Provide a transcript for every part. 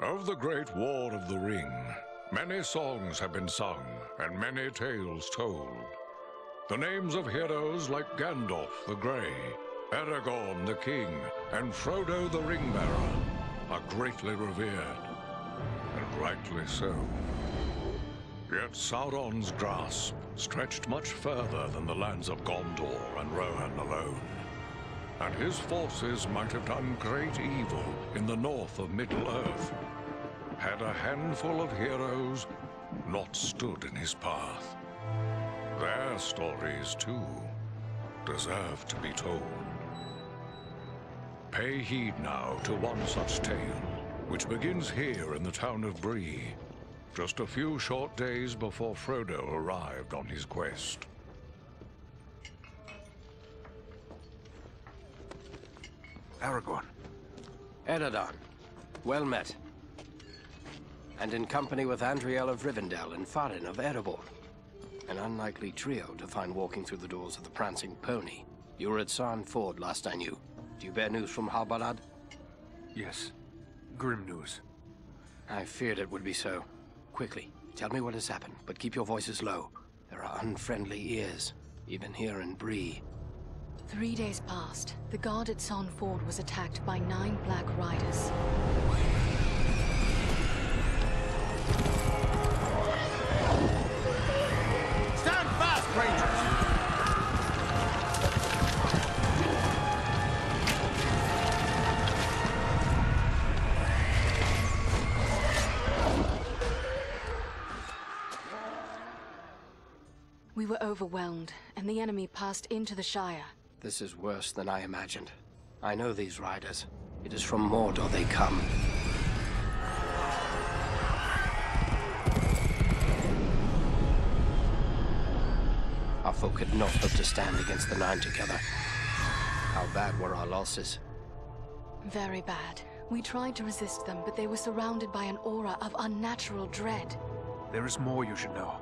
Of the Great War of the Ring, many songs have been sung and many tales told. The names of heroes like Gandalf the Grey, Aragorn the King, and Frodo the Ring-Bearer are greatly revered, and rightly so. Yet Sauron's grasp stretched much further than the lands of Gondor and Rohan alone, and his forces might have done great evil in the north of Middle-earth, had a handful of heroes not stood in his path. Their stories, too, deserve to be told. Pay heed now to one such tale, which begins here in the town of Bree, just a few short days before Frodo arrived on his quest. Aragorn. Eredon. Well met. And in company with Andriel of Rivendell and Farin of Erebor. An unlikely trio to find walking through the doors of the Prancing Pony. You were at Sarn Ford last I knew. Do you bear news from Halbarad? Yes. Grim news. I feared it would be so. Quickly, tell me what has happened, but keep your voices low. There are unfriendly ears, even here in Bree. 3 days passed. The guard at Sarn Ford was attacked by 9 Black Riders. Stand fast, Rangers! We were overwhelmed, and the enemy passed into the Shire. This is worse than I imagined. I know these riders. It is from Mordor they come. Our folk could not hope to stand against the 9 together. How bad were our losses? Very bad. We tried to resist them, but they were surrounded by an aura of unnatural dread. There is more you should know.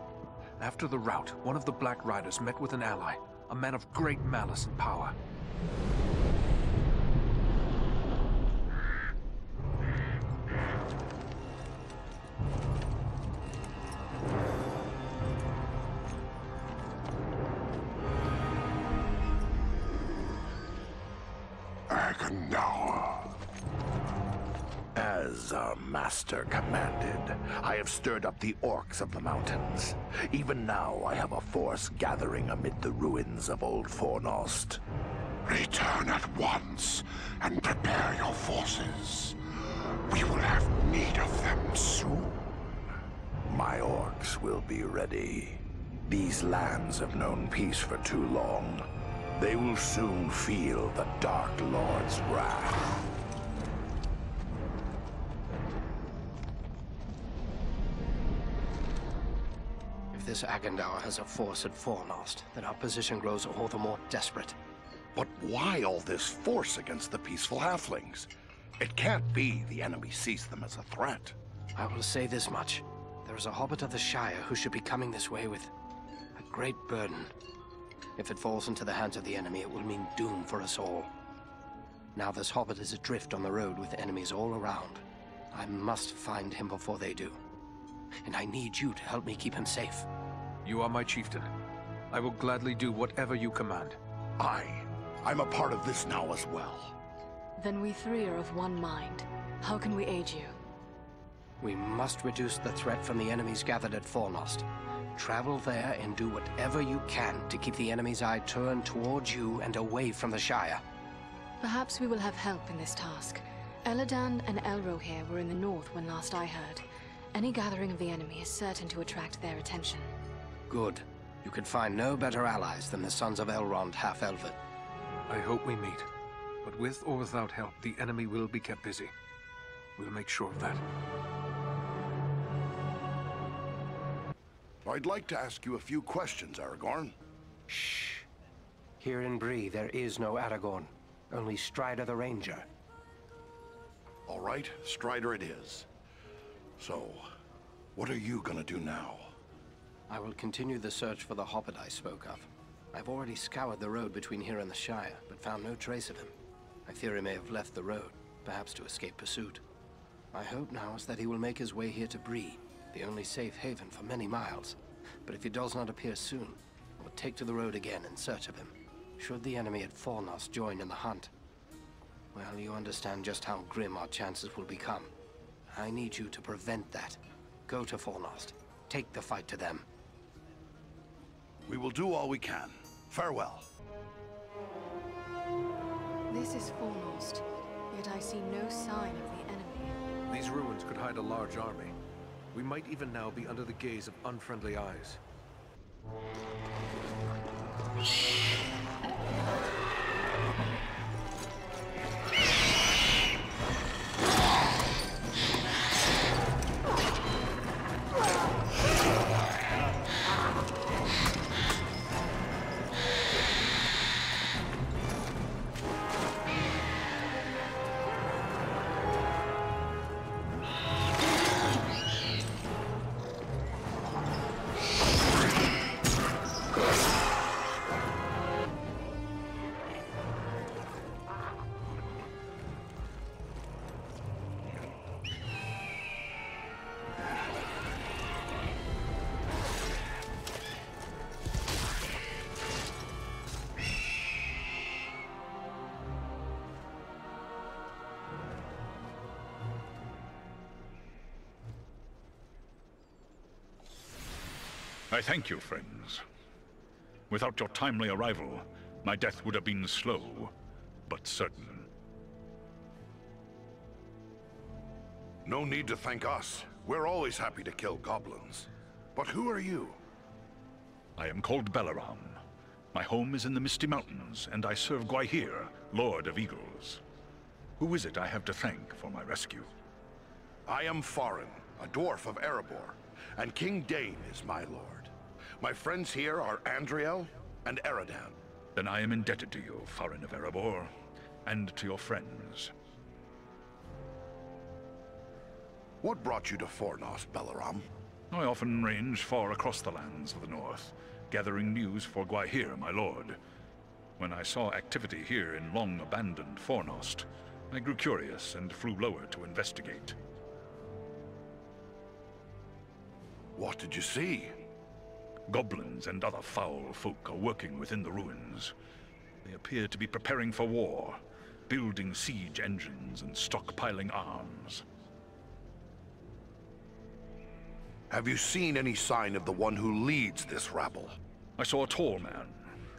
After the rout, one of the Black Riders met with an ally, a man of great malice and power. As our master commanded, I have stirred up the orcs of the mountains. Even now I have a force gathering amid the ruins of Old Fornost. Return at once and prepare your forces. We will have need of them soon. My orcs will be ready. These lands have known peace for too long. They will soon feel the Dark Lord's wrath. If this Agandaur has a force at Fornost, then our position grows all the more desperate. But why all this force against the peaceful halflings? It can't be the enemy sees them as a threat. I will say this much. There is a hobbit of the Shire who should be coming this way with a great burden. If it falls into the hands of the enemy, it will mean doom for us all. Now this hobbit is adrift on the road with enemies all around. I must find him before they do. And I need you to help me keep him safe. You are my chieftain. I will gladly do whatever you command. I'm a part of this now as well. Then we 3 are of one mind. How can we aid you? We must reduce the threat from the enemies gathered at Fornost. Travel there and do whatever you can to keep the enemy's eye turned towards you and away from the Shire. Perhaps we will have help in this task. Eladan and Elrohir were in the north when last I heard. Any gathering of the enemy is certain to attract their attention. Good. You could find no better allies than the sons of Elrond half-elven. I hope we meet. But with or without help, the enemy will be kept busy. We'll make sure of that. I'd like to ask you a few questions, Aragorn. Shh. Here in Bree, there is no Aragorn. Only Strider the Ranger. All right, Strider it is. So, what are you gonna do now? I will continue the search for the hobbit I spoke of. I've already scoured the road between here and the Shire, but found no trace of him. I fear he may have left the road, perhaps to escape pursuit. My hope now is that he will make his way here to Bree, the only safe haven for many miles. But if he does not appear soon, I will take to the road again in search of him. Should the enemy at Fornos join in the hunt, well, you understand just how grim our chances will become. I need you to prevent that. Go to Fornost. Take the fight to them. We will do all we can. Farewell. This is Fornost, yet I see no sign of the enemy. These ruins could hide a large army. We might even now be under the gaze of unfriendly eyes. I thank you, friends. Without your timely arrival, my death would have been slow, but certain. No need to thank us. We're always happy to kill goblins. But who are you? I am called Balaram. My home is in the Misty Mountains, and I serve Gwaihir, Lord of Eagles. Who is it I have to thank for my rescue? I am Farin, a dwarf of Erebor, and King Dane is my lord. My friends here are Andriel and Eridan. Then I am indebted to you, Farin of Erebor, and to your friends. What brought you to Fornos, Balaram? I often range far across the lands of the north, gathering news for Gwaihir, my lord. When I saw activity here in long-abandoned Fornost, I grew curious and flew lower to investigate. What did you see? Goblins and other foul folk are working within the ruins. They appear to be preparing for war, building siege engines and stockpiling arms. Have you seen any sign of the one who leads this rabble? I saw a tall man,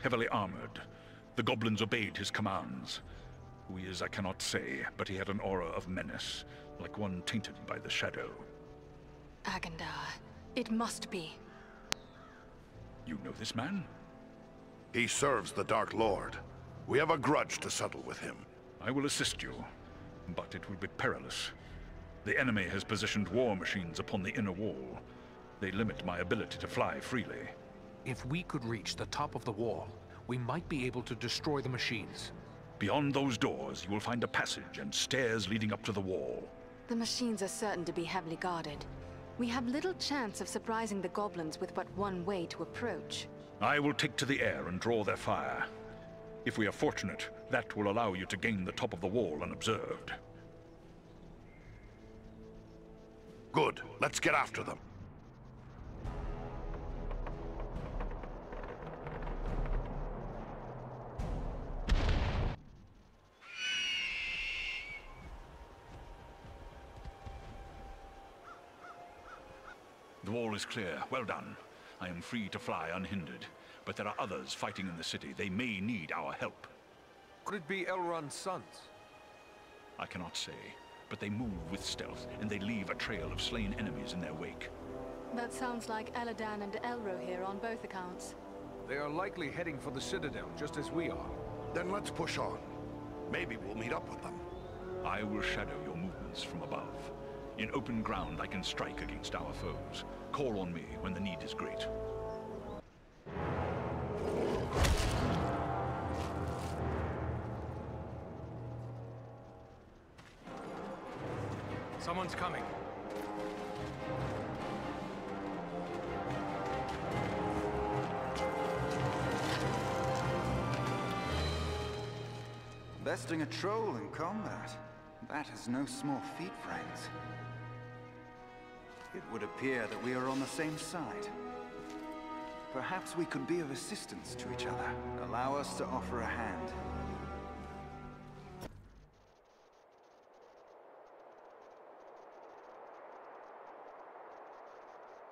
heavily armored. The goblins obeyed his commands. Who he is, I cannot say, but he had an aura of menace, like one tainted by the shadow. Agandar. It must be. You know this man? He serves the Dark Lord. We have a grudge to settle with him. I will assist you, but it will be perilous. The enemy has positioned war machines upon the inner wall. They limit my ability to fly freely. If we could reach the top of the wall, we might be able to destroy the machines. Beyond those doors, you will find a passage and stairs leading up to the wall. The machines are certain to be heavily guarded. We have little chance of surprising the goblins with but one way to approach. I will take to the air and draw their fire. If we are fortunate, that will allow you to gain the top of the wall unobserved. Good. Let's get after them. The wall is clear. Well done. I am free to fly unhindered. But there are others fighting in the city. They may need our help. Could it be Elrond's sons? I cannot say, but they move with stealth, and they leave a trail of slain enemies in their wake. That sounds like Eladan and Elro here on both accounts. They are likely heading for the Citadel, just as we are. Then let's push on. Maybe we'll meet up with them. I will shadow your movements from above. In open ground, I can strike against our foes. Call on me when the need is great. Someone's coming. Besting a troll in combat. That is no small feat, friends. It would appear that we are on the same side. Perhaps we could be of assistance to each other. Allow us to offer a hand.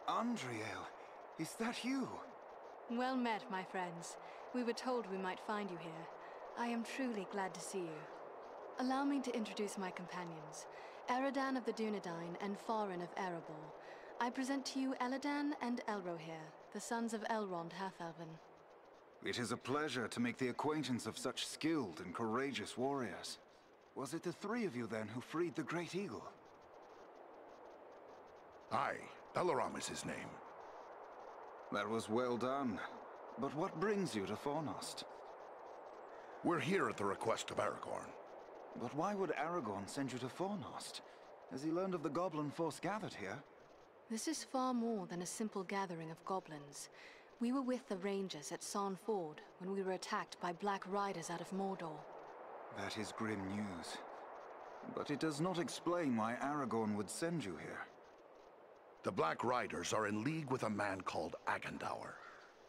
Andriel, is that you? Well met, my friends. We were told we might find you here. I am truly glad to see you. Allow me to introduce my companions. Eridan of the Dunedain and Farin of Erebor. I present to you Eladan and Elrohir, the sons of Elrond Half-Elven. It is a pleasure to make the acquaintance of such skilled and courageous warriors. Was it the three of you then who freed the Great Eagle? Aye, Belaram is his name. That was well done. But what brings you to Fornost? We're here at the request of Aragorn. But why would Aragorn send you to Fornost? Has he learned of the goblin force gathered here? This is far more than a simple gathering of goblins. We were with the Rangers at Sarn Ford when we were attacked by Black Riders out of Mordor. That is grim news. But it does not explain why Aragorn would send you here. The Black Riders are in league with a man called Agandaur.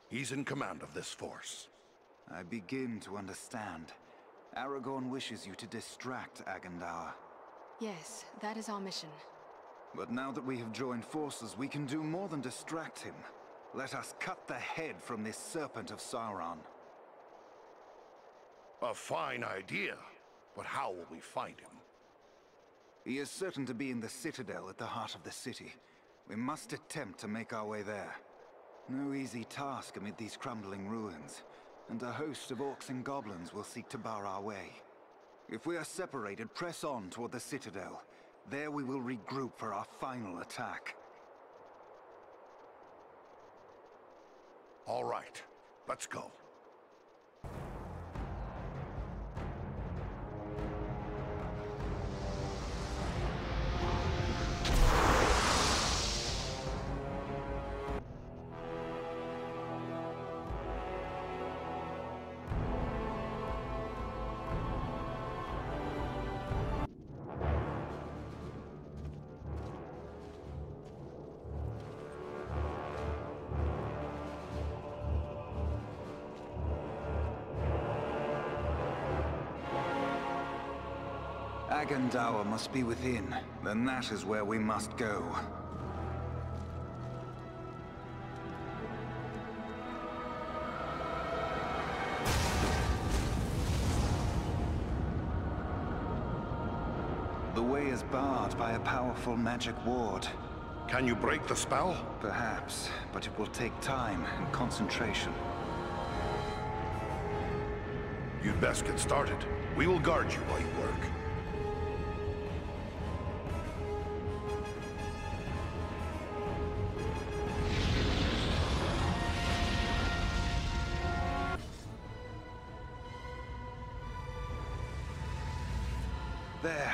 He's in command of this force. I begin to understand. Aragorn wishes you to distract Agandaur. Yes, that is our mission. But now that we have joined forces, we can do more than distract him. Let us cut the head from this serpent of Sauron. A fine idea, but how will we find him? He is certain to be in the Citadel at the heart of the city. We must attempt to make our way there. No easy task amid these crumbling ruins, and a host of orcs and goblins will seek to bar our way. If we are separated, press on toward the Citadel. There we will regroup for our final attack. All right, let's go. Agandaur must be within. Then that is where we must go. The way is barred by a powerful magic ward. Can you break the spell? Perhaps, but it will take time and concentration. You'd best get started. We will guard you while you work. There.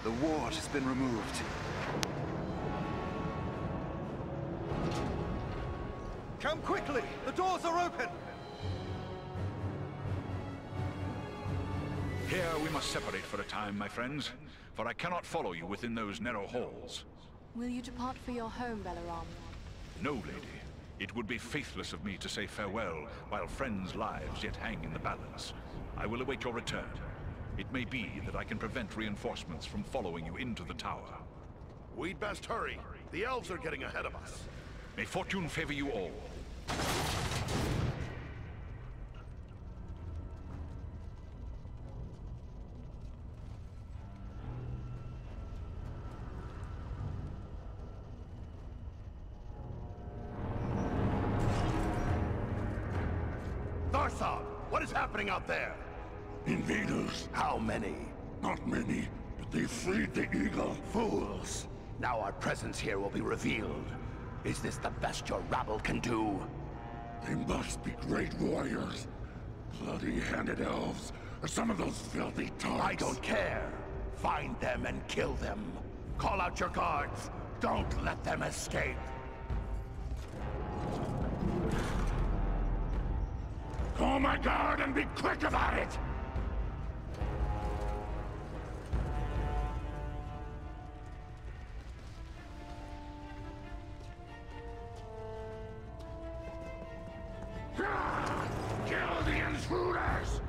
The ward has been removed. Come quickly! The doors are open! Here we must separate for a time, my friends, for I cannot follow you within those narrow halls. Will you depart for your home, Belaram? No, lady. It would be faithless of me to say farewell while friends' lives yet hang in the balance. I will await your return. It may be that I can prevent reinforcements from following you into the tower. We'd best hurry. The elves are getting ahead of us. May fortune favor you all. Tharsab, what is happening out there? Invaders. How many? Not many, but they freed the eagle. Fools. Now our presence here will be revealed. Is this the best your rabble can do? They must be great warriors. Bloody-handed elves, or some of those filthy tarts. I don't care. Find them and kill them. Call out your guards. Don't let them escape. Call my guard and be quick about it! intruders!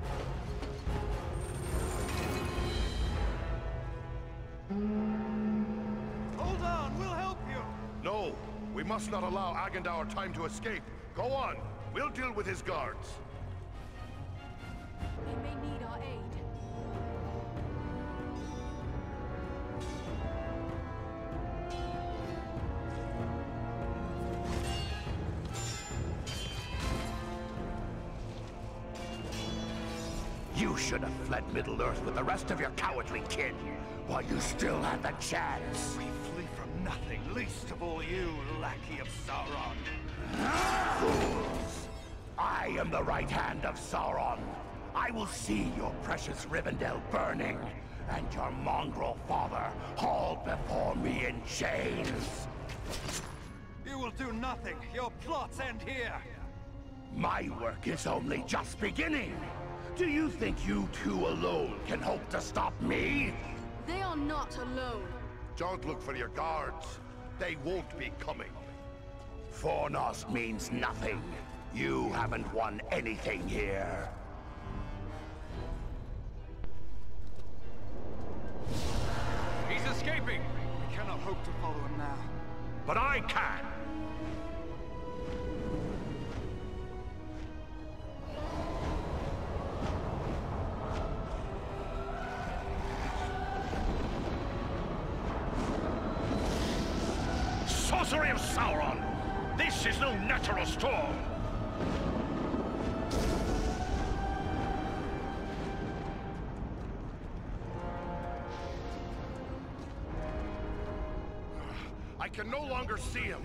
Hold on, we'll help you! No, we must not allow Agendaur time to escape. Go on, we'll deal with his guards. They may need our aid. You should have fled Middle-earth with the rest of your cowardly kin, while you still had the chance. We flee from nothing, least of all you, lackey of Sauron. Fools! I am the right hand of Sauron. I will see your precious Rivendell burning, and your mongrel father hauled before me in chains. You will do nothing. Your plots end here. My work is only just beginning. Do you think you two alone can hope to stop me? They are not alone. Don't look for your guards. They won't be coming. Fornost means nothing. You haven't won anything here. He's escaping! We cannot hope to follow him now. But I can! Sorcery of Sauron! This is no natural storm! I can no longer see him.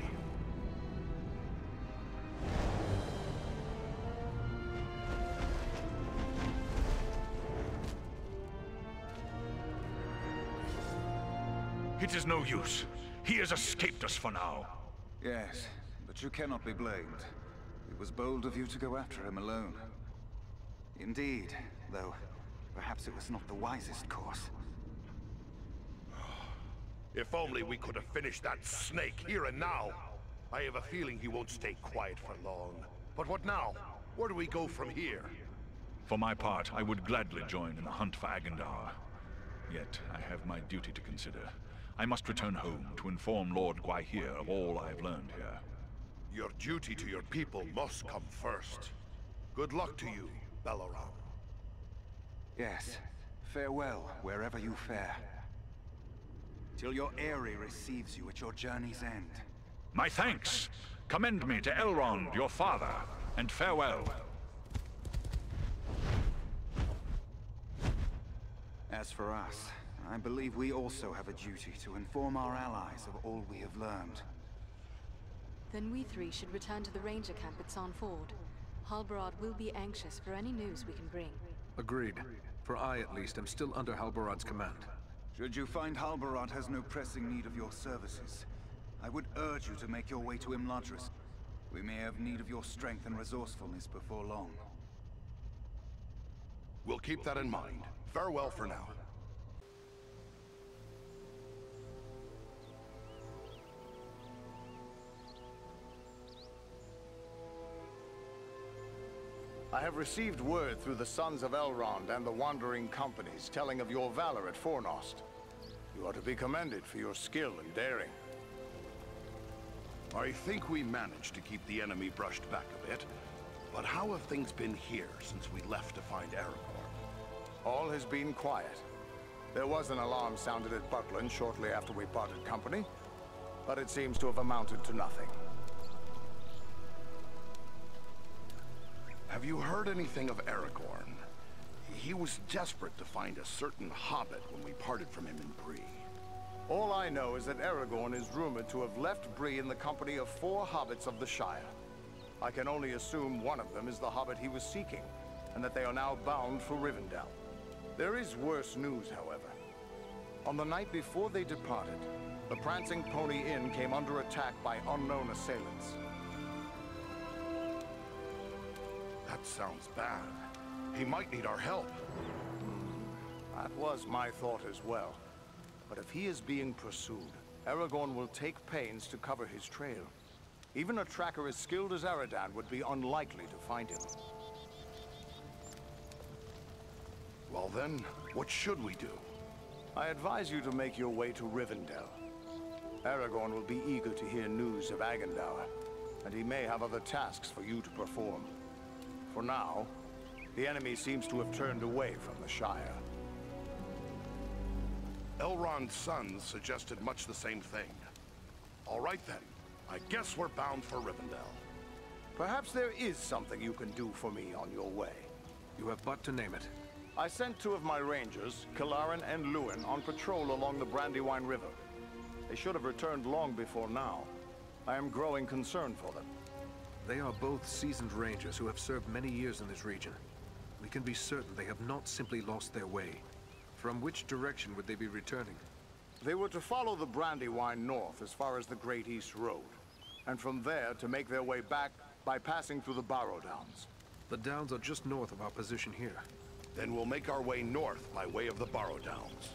It is no use. He has escaped us for now. Yes, but you cannot be blamed. It was bold of you to go after him alone. Indeed, though perhaps it was not the wisest course. If only we could have finished that snake here and now. I have a feeling he won't stay quiet for long. But what now? Where do we go from here? For my part, I would gladly join in the hunt for Agendaur. Yet, I have my duty to consider. I must return home to inform Lord Gwaihir of all I have learned here. Your duty to your people must come first. Good luck to you, Belleroth. Yes, farewell wherever you fare. Till your Eyrie receives you at your journey's end. My thanks! Commend me to Elrond, your father, and farewell. As for us, I believe we also have a duty to inform our allies of all we have learned. Then we three should return to the ranger camp at San Ford. Halbarad will be anxious for any news we can bring. Agreed. For I, at least, am still under Halbarad's command. Should you find Halbarad has no pressing need of your services, I would urge you to make your way to Imladris. We may have need of your strength and resourcefulness before long. We'll keep that in mind. Farewell for now. I have received word through the Sons of Elrond and the Wandering Companies telling of your valor at Fornost. You are to be commended for your skill and daring. I think we managed to keep the enemy brushed back a bit. But how have things been here since we left to find Aragorn? All has been quiet. There was an alarm sounded at Buckland shortly after we parted company, but it seems to have amounted to nothing. Have you heard anything of Aragorn? He was desperate to find a certain hobbit when we parted from him in Bree. All I know is that Aragorn is rumored to have left Bree in the company of 4 hobbits of the Shire. I can only assume one of them is the hobbit he was seeking, and that they are now bound for Rivendell. There is worse news, however. On the night before they departed, the Prancing Pony Inn came under attack by unknown assailants. That sounds bad. He might need our help. That was my thought as well. But if he is being pursued, Aragorn will take pains to cover his trail. Even a tracker as skilled as Aradan would be unlikely to find him. Well then, what should we do? I advise you to make your way to Rivendell. Aragorn will be eager to hear news of Agendour, and he may have other tasks for you to perform. For now, the enemy seems to have turned away from the Shire. Elrond's sons suggested much the same thing. All right then, I guess we're bound for Rivendell. Perhaps there is something you can do for me on your way. You have but to name it. I sent 2 of my rangers, Kilaran and Luin, on patrol along the Brandywine River. They should have returned long before now. I am growing concerned for them. They are both seasoned rangers who have served many years in this region. We can be certain they have not simply lost their way. From which direction would they be returning? They were to follow the Brandywine north as far as the Great East Road, and from there to make their way back by passing through the Barrow Downs. The downs are just north of our position here. Then we'll make our way north by way of the Barrow Downs.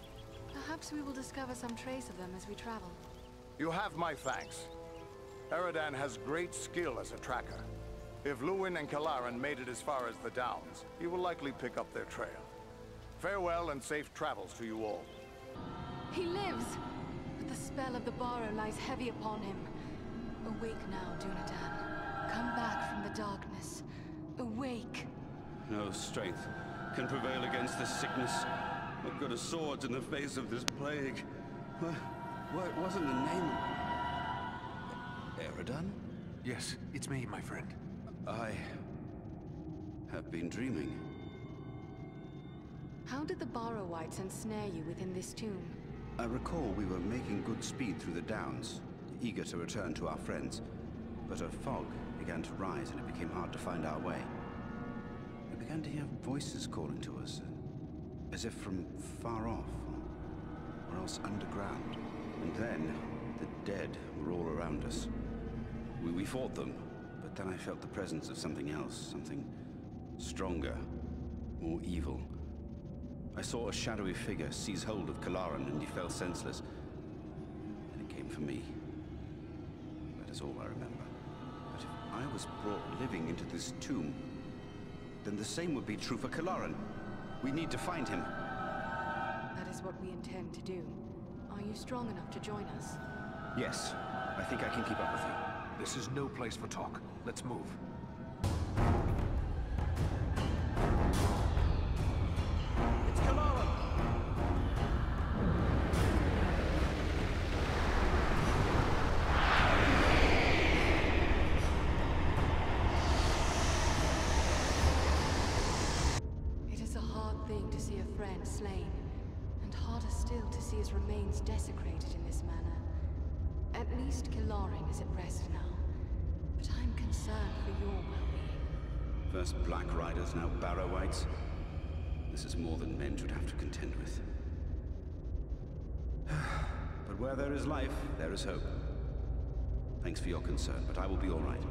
Perhaps we will discover some trace of them as we travel. You have my thanks. Eredan has great skill as a tracker. If Luin and Kilaran made it as far as the Downs, he will likely pick up their trail. Farewell and safe travels to you all. He lives! But the spell of the Barrow lies heavy upon him. Awake now, Dunedain. Come back from the darkness. Awake! No strength can prevail against this sickness. What good are swords in the face of this plague? What wasn't the name? Eredan? Yes, it's me, my friend. I have been dreaming. How did the Barrow-wights ensnare you within this tomb? I recall we were making good speed through the Downs, eager to return to our friends. But a fog began to rise and it became hard to find our way. We began to hear voices calling to us, as if from far off, or else underground. And then, the dead were all around us. We fought them, but then I felt the presence of something else, something stronger, more evil. I saw a shadowy figure seize hold of Kilaran and he fell senseless. And it came for me. That is all I remember. But if I was brought living into this tomb, then the same would be true for Kilaran. We need to find him. That is what we intend to do. Are you strong enough to join us? Yes, I think I can keep up with you. This is no place for talk. Let's move. It's Kilaran! It is a hard thing to see a friend slain, and harder still to see his remains desecrated in this manner. At least Kilaran is at rest now, but I'm concerned for your well-being. First Black Riders, now Barrow-wights. This is more than men should have to contend with. But where there is life, there is hope. Thanks for your concern, but I will be all right.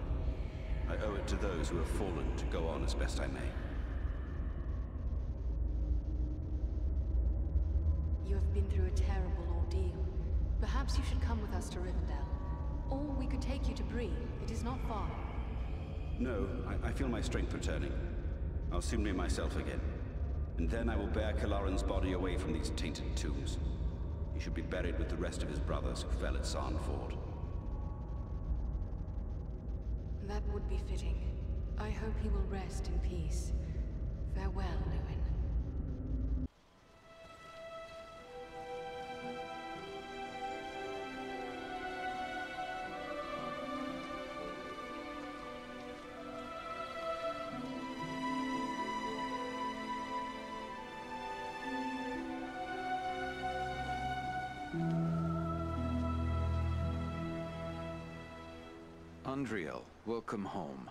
I owe it to those who have fallen to go on as best I may. You have been through a terrible ordeal. Perhaps you should come with us to Rivendell. Or we could take you to Bree. It is not far. No, I feel my strength returning. I'll soon be myself again. And then I will bear Kilaran's body away from these tainted tombs. He should be buried with the rest of his brothers who fell at Sarn Ford. That would be fitting. I hope he will rest in peace. Farewell, Luin. Andriel, welcome home.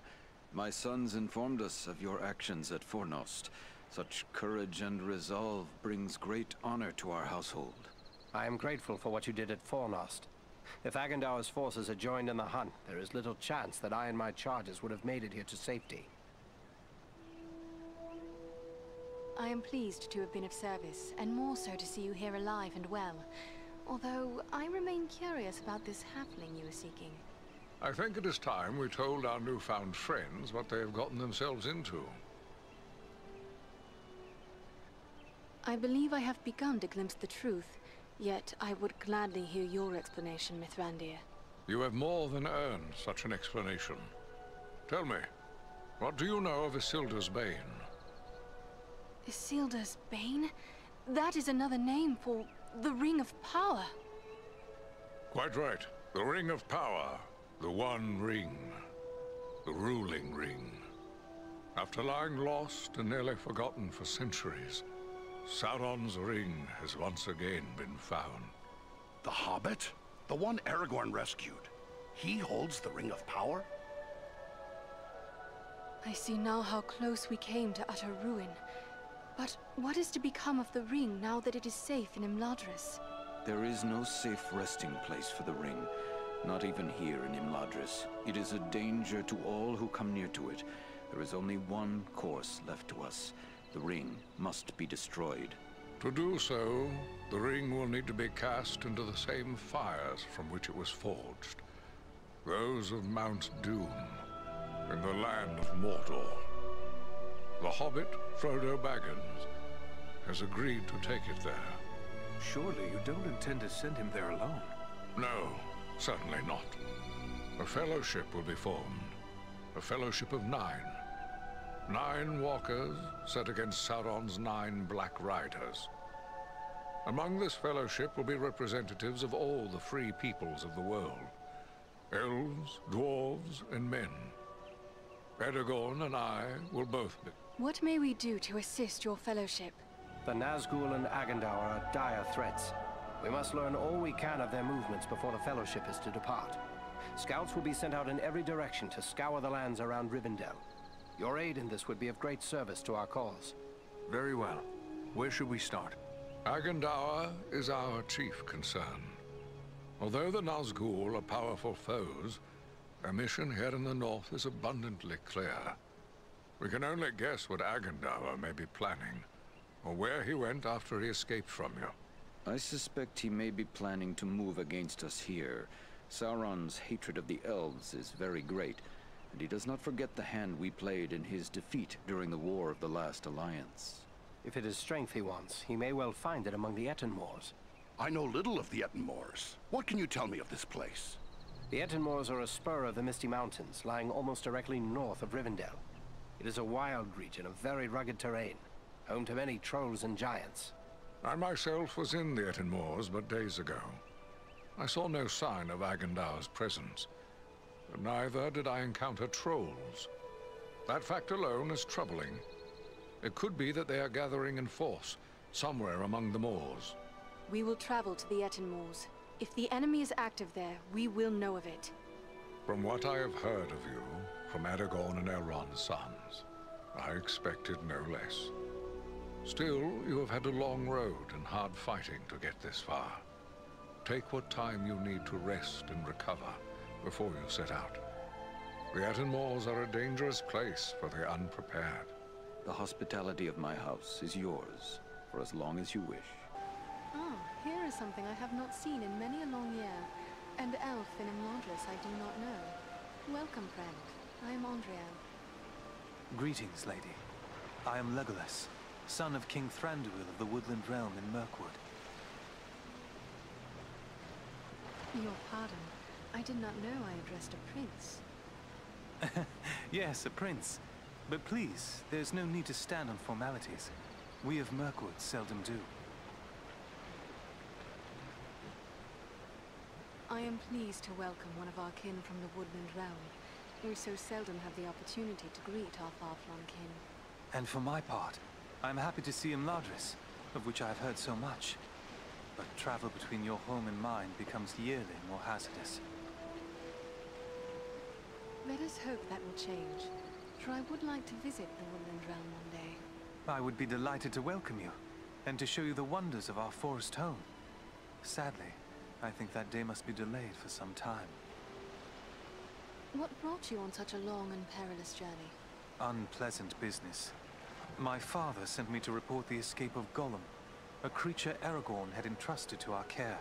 My sons informed us of your actions at Fornost. Such courage and resolve brings great honor to our household. I am grateful for what you did at Fornost. If Agendaur's forces had joined in the hunt, there is little chance that I and my charges would have made it here to safety. I am pleased to have been of service, and more so to see you here alive and well. Although, I remain curious about this halfling you were seeking. I think it is time we told our newfound friends what they have gotten themselves into. I believe I have begun to glimpse the truth, yet I would gladly hear your explanation, Mithrandir. You have more than earned such an explanation. Tell me, what do you know of Isildur's Bane? Isildur's Bane? That is another name for the Ring of Power. Quite right. The Ring of Power. The One Ring. The ruling ring. After lying lost and nearly forgotten for centuries, Sauron's ring has once again been found. The Hobbit? The one Aragorn rescued. He holds the Ring of Power? I see now how close we came to utter ruin. But what is to become of the ring now that it is safe in Imladris? There is no safe resting place for the ring. Not even here in Imladris. It is a danger to all who come near to it. There is only one course left to us. The ring must be destroyed. To do so, the ring will need to be cast into the same fires from which it was forged. Those of Mount Doom, in the land of Mordor. The Hobbit, Frodo Baggins, has agreed to take it there. Surely you don't intend to send him there alone? No, certainly not. A fellowship will be formed. A fellowship of 9. 9 walkers set against Sauron's 9 Black Riders. Among this fellowship will be representatives of all the free peoples of the world. Elves, dwarves, and men. Aragorn and I will both be. What may we do to assist your fellowship? The Nazgul and Agandaur are dire threats. We must learn all we can of their movements before the Fellowship is to depart. Scouts will be sent out in every direction to scour the lands around Rivendell. Your aid in this would be of great service to our cause. Very well. Where should we start? Agandaur is our chief concern. Although the Nazgul are powerful foes, our mission here in the north is abundantly clear. We can only guess what Agandaur may be planning, or where he went after he escaped from you. I suspect he may be planning to move against us here. Sauron's hatred of the elves is very great, and he does not forget the hand we played in his defeat during the War of the Last Alliance. If it is strength he wants, he may well find it among the Ettenmoors. I know little of the Ettenmoors. What can you tell me of this place? The Ettenmoors are a spur of the Misty Mountains, lying almost directly north of Rivendell. It is a wild region of very rugged terrain, home to many trolls and giants. I myself was in the Ettenmoors but days ago. I saw no sign of Agandaur's presence, but neither did I encounter trolls. That fact alone is troubling. It could be that they are gathering in force, somewhere among the moors. We will travel to the Ettenmoors. If the enemy is active there, we will know of it. From what I have heard of you, from Aragorn and Elrond's sons, I expected no less. Still, you have had a long road and hard fighting to get this far. Take what time you need to rest and recover before you set out. The Ettenmoors are a dangerous place for the unprepared. The hospitality of my house is yours, for as long as you wish. Ah, here is something I have not seen in many a long year. And elf in Imladris I do not know. Welcome, friend. I am Andriel. Greetings, lady. I am Legolas, son of King Thranduil of the Woodland Realm in Mirkwood. Your pardon. I did not know I addressed a prince. Yes, a prince. But please, there's no need to stand on formalities. We of Mirkwood seldom do. I am pleased to welcome one of our kin from the Woodland Realm. We so seldom have the opportunity to greet our far-flung kin. And for my part, I'm happy to see Imladris, of which I have heard so much. But travel between your home and mine becomes yearly more hazardous. Let us hope that will change, for I would like to visit the Woodland Realm one day. I would be delighted to welcome you, and to show you the wonders of our forest home. Sadly, I think that day must be delayed for some time. What brought you on such a long and perilous journey? Unpleasant business. My father sent me to report the escape of Gollum, a creature Aragorn had entrusted to our care.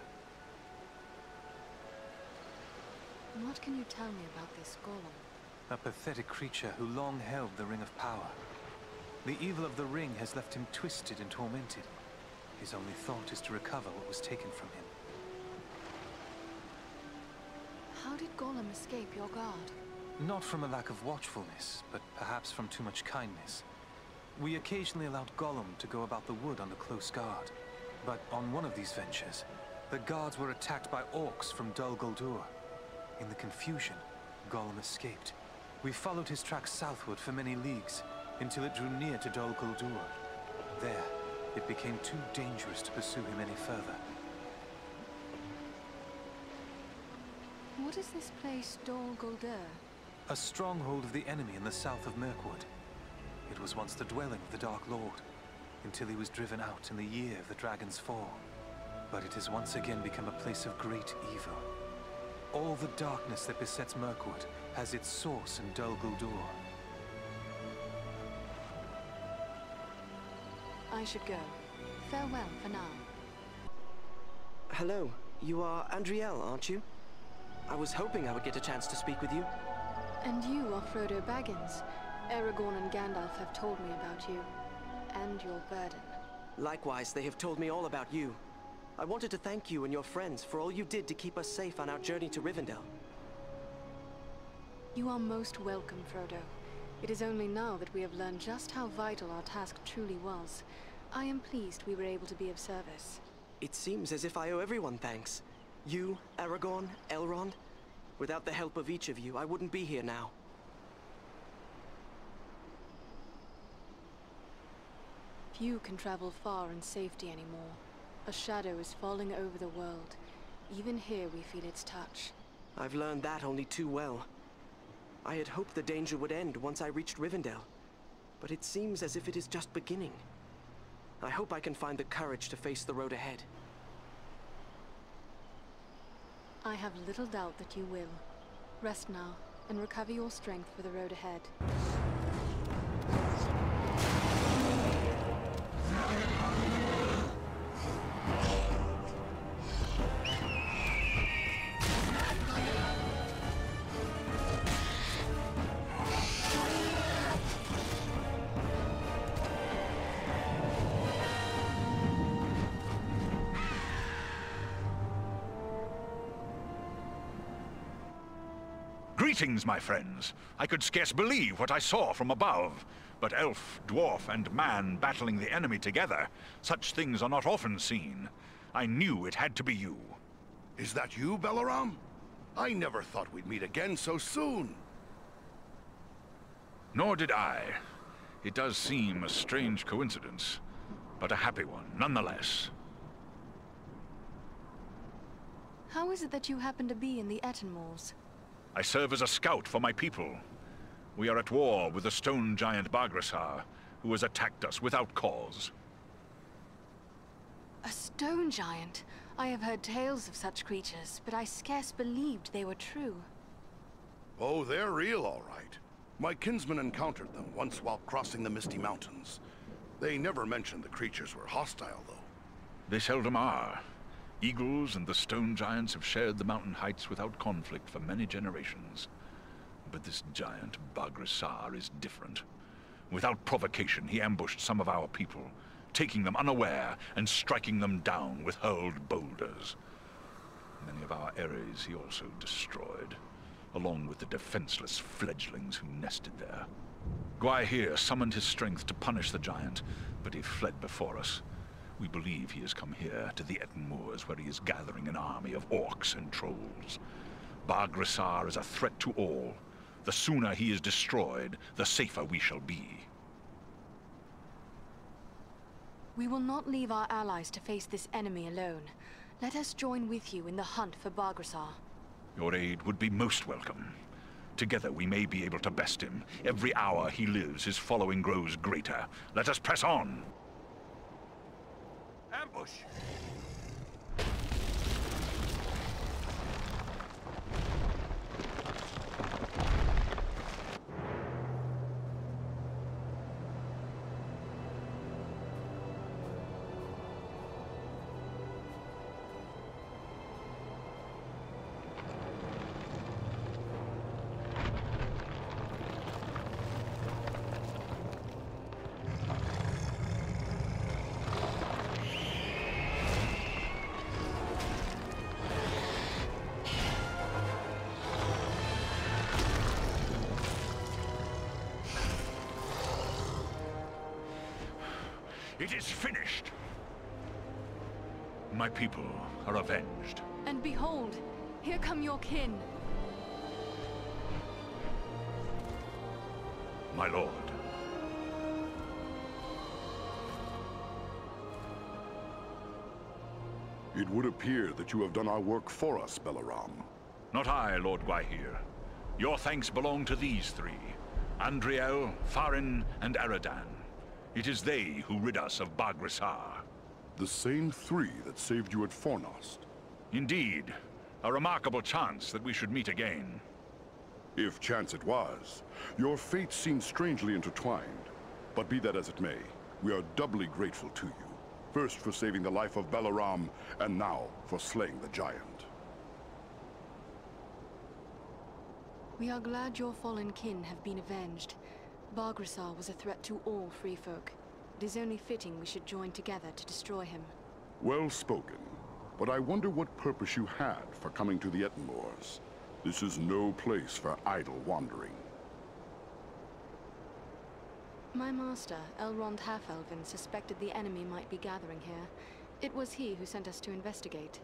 What can you tell me about this Gollum? A pathetic creature who long held the Ring of Power. The evil of the ring has left him twisted and tormented, His only thought is to recover what was taken from him. How did Gollum escape your guard? Not from a lack of watchfulness, but perhaps from too much kindness. We occasionally allowed Gollum to go about the wood under close guard. But on one of these ventures, the guards were attacked by orcs from Dol Guldur. In the confusion, Gollum escaped. We followed his tracks southward for many leagues, until it drew near to Dol Guldur. There, it became too dangerous to pursue him any further. What is this place, Dol Guldur? A stronghold of the enemy in the south of Mirkwood. It was once the dwelling of the Dark Lord, until he was driven out in the year of the Dragon's Fall. But it has once again become a place of great evil. All the darkness that besets Mirkwood has its source in Dol Guldur. I should go. Farewell for now. Hello, you are Andriel, aren't you? I was hoping I would get a chance to speak with you. And you are Frodo Baggins. Aragorn and Gandalf have told me about you. And your burden. Likewise, they have told me all about you. I wanted to thank you and your friends for all you did to keep us safe on our journey to Rivendell. You are most welcome, Frodo. It is only now that we have learned just how vital our task truly was. I am pleased we were able to be of service. It seems as if I owe everyone thanks. You, Aragorn, Elrond. Without the help of each of you, I wouldn't be here now. Few can travel far in safety anymore. A shadow is falling over the world. Even here we feel its touch. I've learned that only too well. I had hoped the danger would end once I reached Rivendell, but it seems as if it is just beginning. I hope I can find the courage to face the road ahead. I have little doubt that you will. Rest now, and recover your strength for the road ahead. Greetings, my friends. I could scarce believe what I saw from above. But elf, dwarf, and man battling the enemy together, such things are not often seen. I knew it had to be you. Is that you, Balaram? I never thought we'd meet again so soon. Nor did I. It does seem a strange coincidence, but a happy one, nonetheless. How is it that you happen to be in the Ettenmoors? I serve as a scout for my people. We are at war with the stone giant Bargrassar, who has attacked us without cause. A stone giant? I have heard tales of such creatures, but I scarce believed they were true. Oh, they're real, all right. My kinsmen encountered them once while crossing the Misty Mountains. They never mentioned the creatures were hostile, though. They seldom are. Eagles and the stone giants have shared the mountain heights without conflict for many generations. But this giant, Bargrassar, is different. Without provocation, he ambushed some of our people, taking them unaware and striking them down with hurled boulders. Many of our aeries he also destroyed, along with the defenseless fledglings who nested there. Gwaihir summoned his strength to punish the giant, but he fled before us. We believe he has come here to the Ettenmoors, where he is gathering an army of orcs and trolls. Bargrassar is a threat to all. The sooner he is destroyed, the safer we shall be. We will not leave our allies to face this enemy alone. Let us join with you in the hunt for Bargrassar. Your aid would be most welcome. Together we may be able to best him. Every hour he lives, his following grows greater. Let us press on! Ambush! It is finished! My people are avenged. And behold, here come your kin. My lord. It would appear that you have done our work for us, Belaram. Not I, Lord Gwaihir. Your thanks belong to these three. Andriel, Farin, and Aradan. It is they who rid us of Bagrisar. The same three that saved you at Fornost. Indeed. A remarkable chance that we should meet again. If chance it was. Your fates seem strangely intertwined. But be that as it may, we are doubly grateful to you. First for saving the life of Belaram, and now for slaying the giant. We are glad your fallen kin have been avenged. Bagrisar was a threat to all free folk. It is only fitting we should join together to destroy him. Well spoken. But I wonder what purpose you had for coming to the Ettenmoors. This is no place for idle wandering. My master, Elrond Half-Elven, suspected the enemy might be gathering here. It was he who sent us to investigate.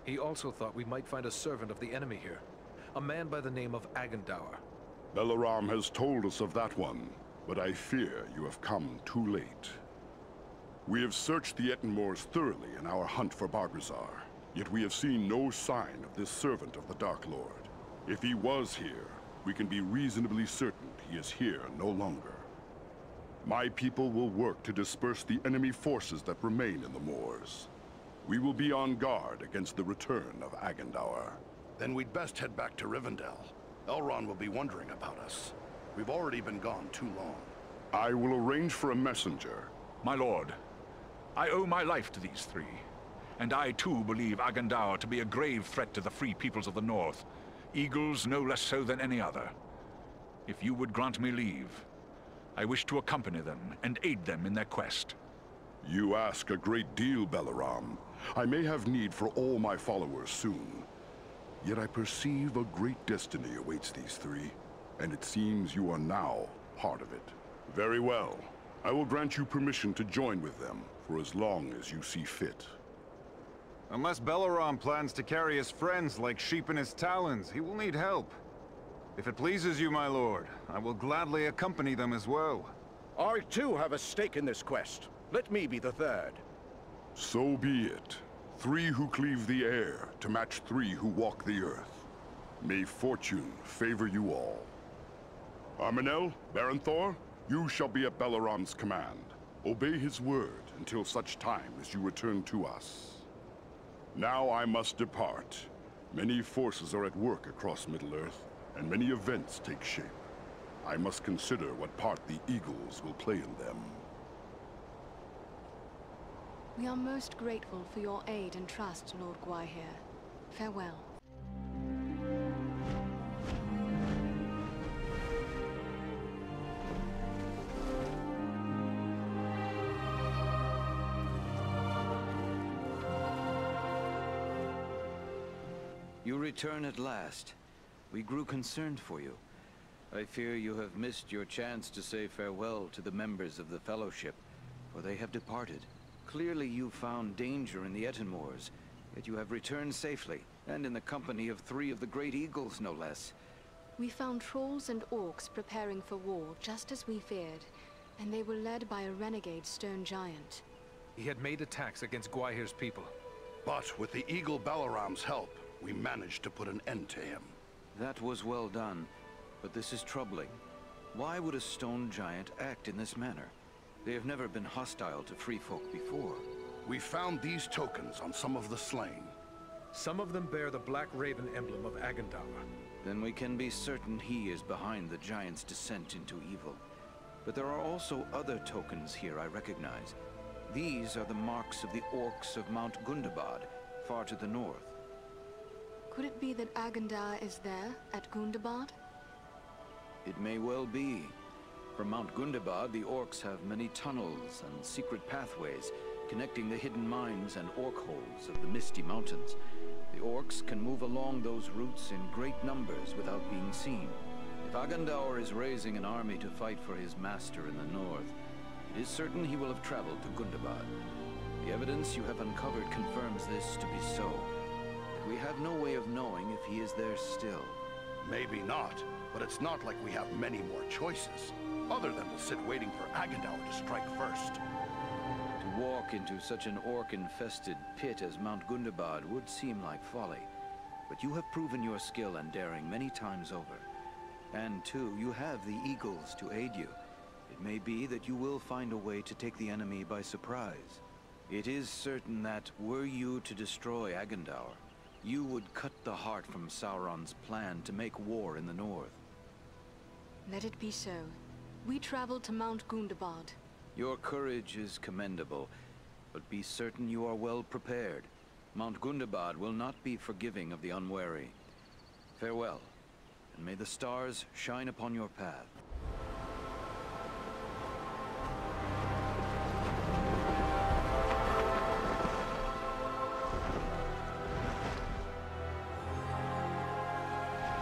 He also thought we might find a servant of the enemy here. A man by the name of Agandaur. Belaram has told us of that one, but I fear you have come too late. We have searched the Ettenmoors thoroughly in our hunt for Bagrisar, yet we have seen no sign of this servant of the Dark Lord. If he was here, we can be reasonably certain he is here no longer. My people will work to disperse the enemy forces that remain in the moors. We will be on guard against the return of Agandaur. Then we'd best head back to Rivendell. Elrond will be wondering about us. We've already been gone too long. I will arrange for a messenger. My lord, I owe my life to these three. And I too believe Agandaur to be a grave threat to the free peoples of the North. Eagles no less so than any other. If you would grant me leave, I wish to accompany them and aid them in their quest. You ask a great deal, Belaram. I may have need for all my followers soon. Yet I perceive a great destiny awaits these three, and it seems you are now part of it. Very well. I will grant you permission to join with them for as long as you see fit. Unless Belaram plans to carry his friends like sheep in his talons, he will need help. If it pleases you, my lord, I will gladly accompany them as well. I too have a stake in this quest. Let me be the third. So be it. Three who cleave the air to match three who walk the earth. May fortune favor you all. Arminel, Barenthor, you shall be at Belaram's command. Obey his word until such time as you return to us. Now I must depart. Many forces are at work across Middle-earth, and many events take shape. I must consider what part the Eagles will play in them. We are most grateful for your aid and trust, Lord Gwaihir. Farewell. You return at last. We grew concerned for you. I fear you have missed your chance to say farewell to the members of the Fellowship, for they have departed. Clearly you found danger in the Ettenmoors, yet you have returned safely, and in the company of three of the Great Eagles, no less. We found trolls and orcs preparing for war, just as we feared, and they were led by a renegade stone giant. He had made attacks against Gwaihir's people. But with the Eagle Balaram's help, we managed to put an end to him. That was well done, but this is troubling. Why would a stone giant act in this manner? They have never been hostile to free folk before. We found these tokens on some of the slain. Some of them bear the Black Raven emblem of Agandaur. Then we can be certain he is behind the giant's descent into evil. But there are also other tokens here I recognize. These are the marks of the orcs of Mount Gundabad, far to the north. Could it be that Agandaur is there, at Gundabad? It may well be. From Mount Gundabad, the orcs have many tunnels and secret pathways connecting the hidden mines and orc holes of the Misty Mountains. The orcs can move along those routes in great numbers without being seen. If Agandaur is raising an army to fight for his master in the north, It is certain he will have traveled to Gundabad. The evidence you have uncovered confirms this to be so. Yet we have no way of knowing if he is there still. Maybe not, but it's not like we have many more choices, other than to sit waiting for Agandaur to strike first. To walk into such an orc-infested pit as Mount Gundabad would seem like folly. But you have proven your skill and daring many times over. And too, you have the eagles to aid you. It may be that you will find a way to take the enemy by surprise. It is certain that, were you to destroy Agandaur, you would cut the heart from Sauron's plan to make war in the north. Let it be so. We travel to Mount Gundabad. Your courage is commendable, but be certain you are well prepared. Mount Gundabad will not be forgiving of the unwary. Farewell, and may the stars shine upon your path.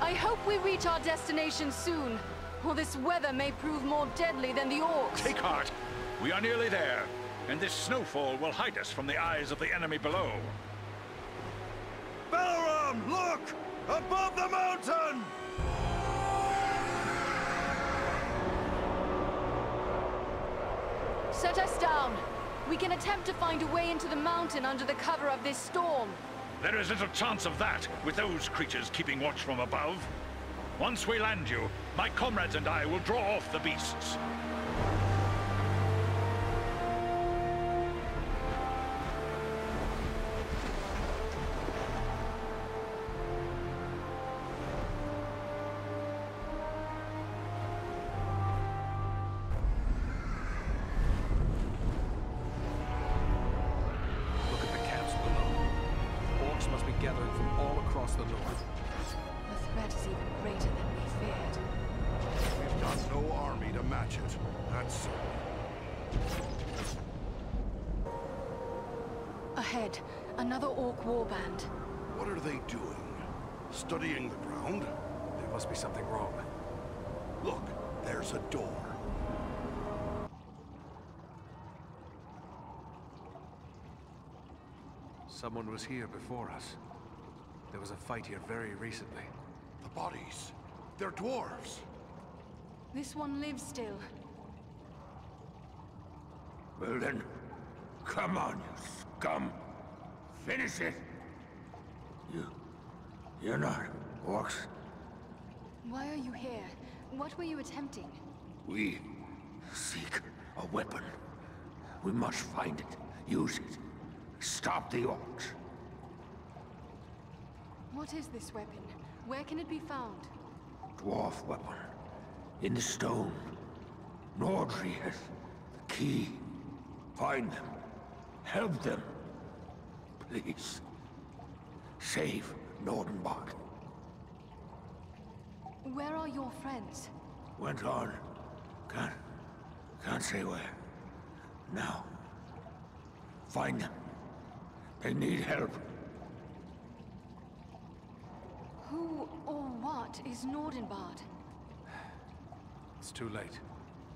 I hope we reach our destination soon, or this weather may prove more deadly than the orcs. Take heart. We are nearly there, and this snowfall will hide us from the eyes of the enemy below. Balaram, look! Above the mountain! Set us down. We can attempt to find a way into the mountain under the cover of this storm. There is little chance of that, with those creatures keeping watch from above. Once we land you, my comrades and I will draw off the beasts. Look at the camps below. Orcs must be gathering from all across the north. The threat is even greater than we feared. We've got no army to match it. That's certain. Ahead, another orc warband. What are they doing? Studying the ground? There must be something wrong. Look, there's a door. Someone was here before us. There was a fight here very recently. The bodies. They're dwarves. This one lives still. Well then, come on, you scum. Finish it. You're not orcs. Why are you here? What were you attempting? We seek a weapon. We must find it, use it, stop the orcs. What is this weapon? Where can it be found? Dwarf weapon. In the stone. Nordri has the key. Find them. Help them. Please. Save Nordenbach. Where are your friends? Went on. Can't say where. Now. Find them. They need help. Who or what is Nordenbard? It's too late.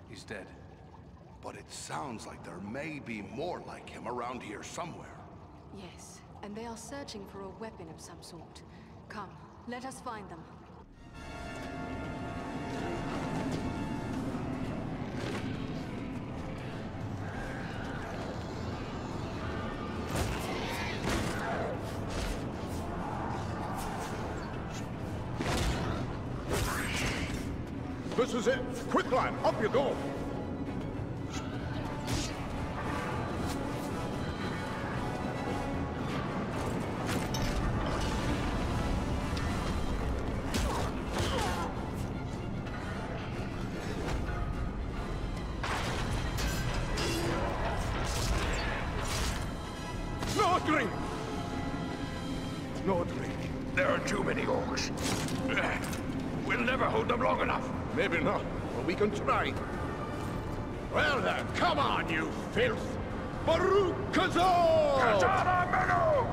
He's dead. But it sounds like there may be more like him around here somewhere. Yes, and they are searching for a weapon of some sort. Come, let us find them. This is it! Quick, lad! Up you go! Nordri! Nordri, there are too many orcs. We'll never hold them long enough. Maybe not, but we can try. Well then, come on, you filth! Baruch Kazor! Katana Menu!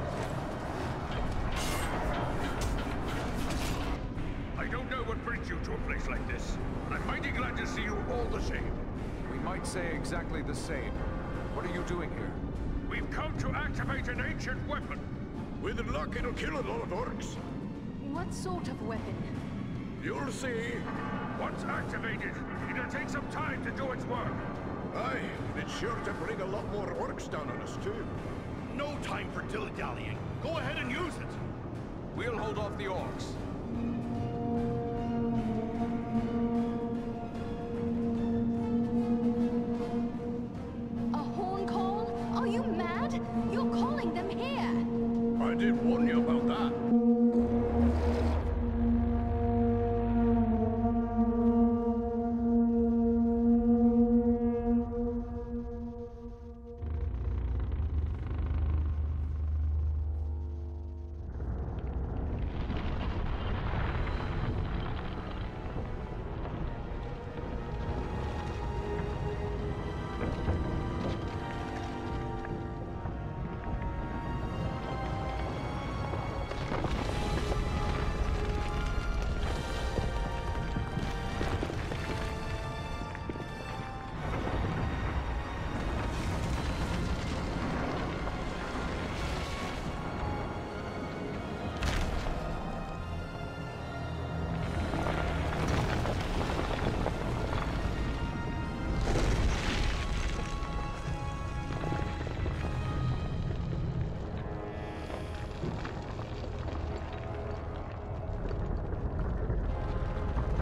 I don't know what brings you to a place like this, but I'm mighty glad to see you all the same. We might say exactly the same. What are you doing here? We've come to activate an ancient weapon. With luck, it'll kill a lot of orcs. What sort of weapon? You'll see. Once activated, it'll take some time to do its work. Aye, it's sure to bring a lot more orcs down on us, too. No time for dilly-dallying. Go ahead and use it. We'll hold off the orcs. A horn call? Are you mad? You're calling them here! I did warn you about that.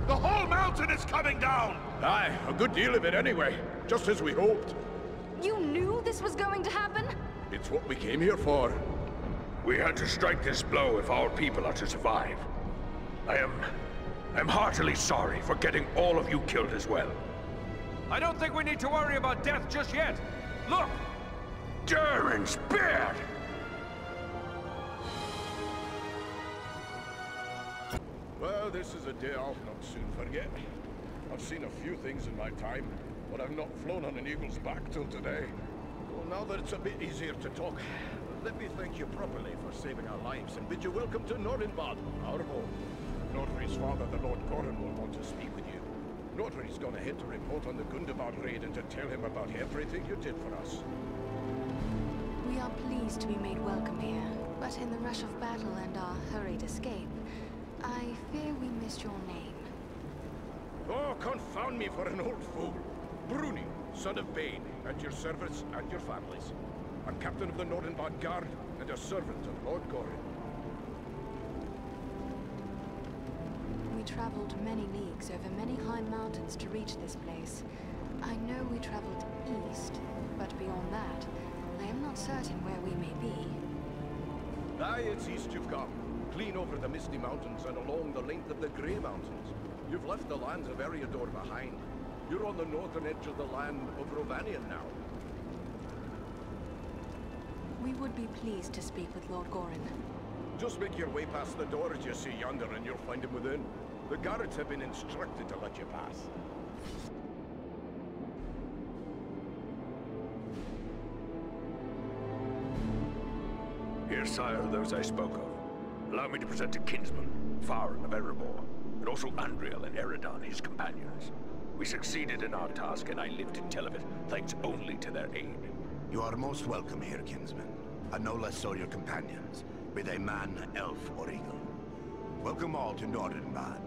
The whole mountain is coming down! Aye, a good deal of it anyway. Just as we hoped. You knew this was going to happen? It's what we came here for. We had to strike this blow if our people are to survive. I'm heartily sorry for getting all of you killed as well. I don't think we need to worry about death just yet. Look! Durin's beard! Well, this is a day I'll not soon forget. I've seen a few things in my time, but I've not flown on an eagle's back till today. Well, now that it's a bit easier to talk, let me thank you properly for saving our lives and bid you welcome to Norinbad, our home. Nordri's father, the Lord Gorin, will want to speak with you. Nordri's gone ahead to report on the Gundabad raid and to tell him about everything you did for us. We are pleased to be made welcome here, but in the rush of battle and our hurried escape, I fear we missed your name. Oh, confound me for an old fool. Bruni, son of Bane, at your service and your families. I'm captain of the Norinbad Guard and a servant of Lord Gorin. We traveled many leagues over many high mountains to reach this place. I know we traveled east, but beyond that, I am not certain where we may be. Aye, it's east you've come. Clean over the Misty Mountains and along the length of the Grey Mountains. You've left the lands of Eriador behind. You're on the northern edge of the land of Rovanion now. We would be pleased to speak with Lord Gorin. Just make your way past the doors you see yonder and you'll find him within. The guards have been instructed to let you pass. Here, sire, those I spoke of. Allow me to present to kinsman, Farin of Erebor, and also Andriel and Eridan, his companions. We succeeded in our task, and I live to tell of it, thanks only to their aid. You are most welcome here, kinsman, and no less so your companions, be they man, elf, or eagle. Welcome all to Norinbad,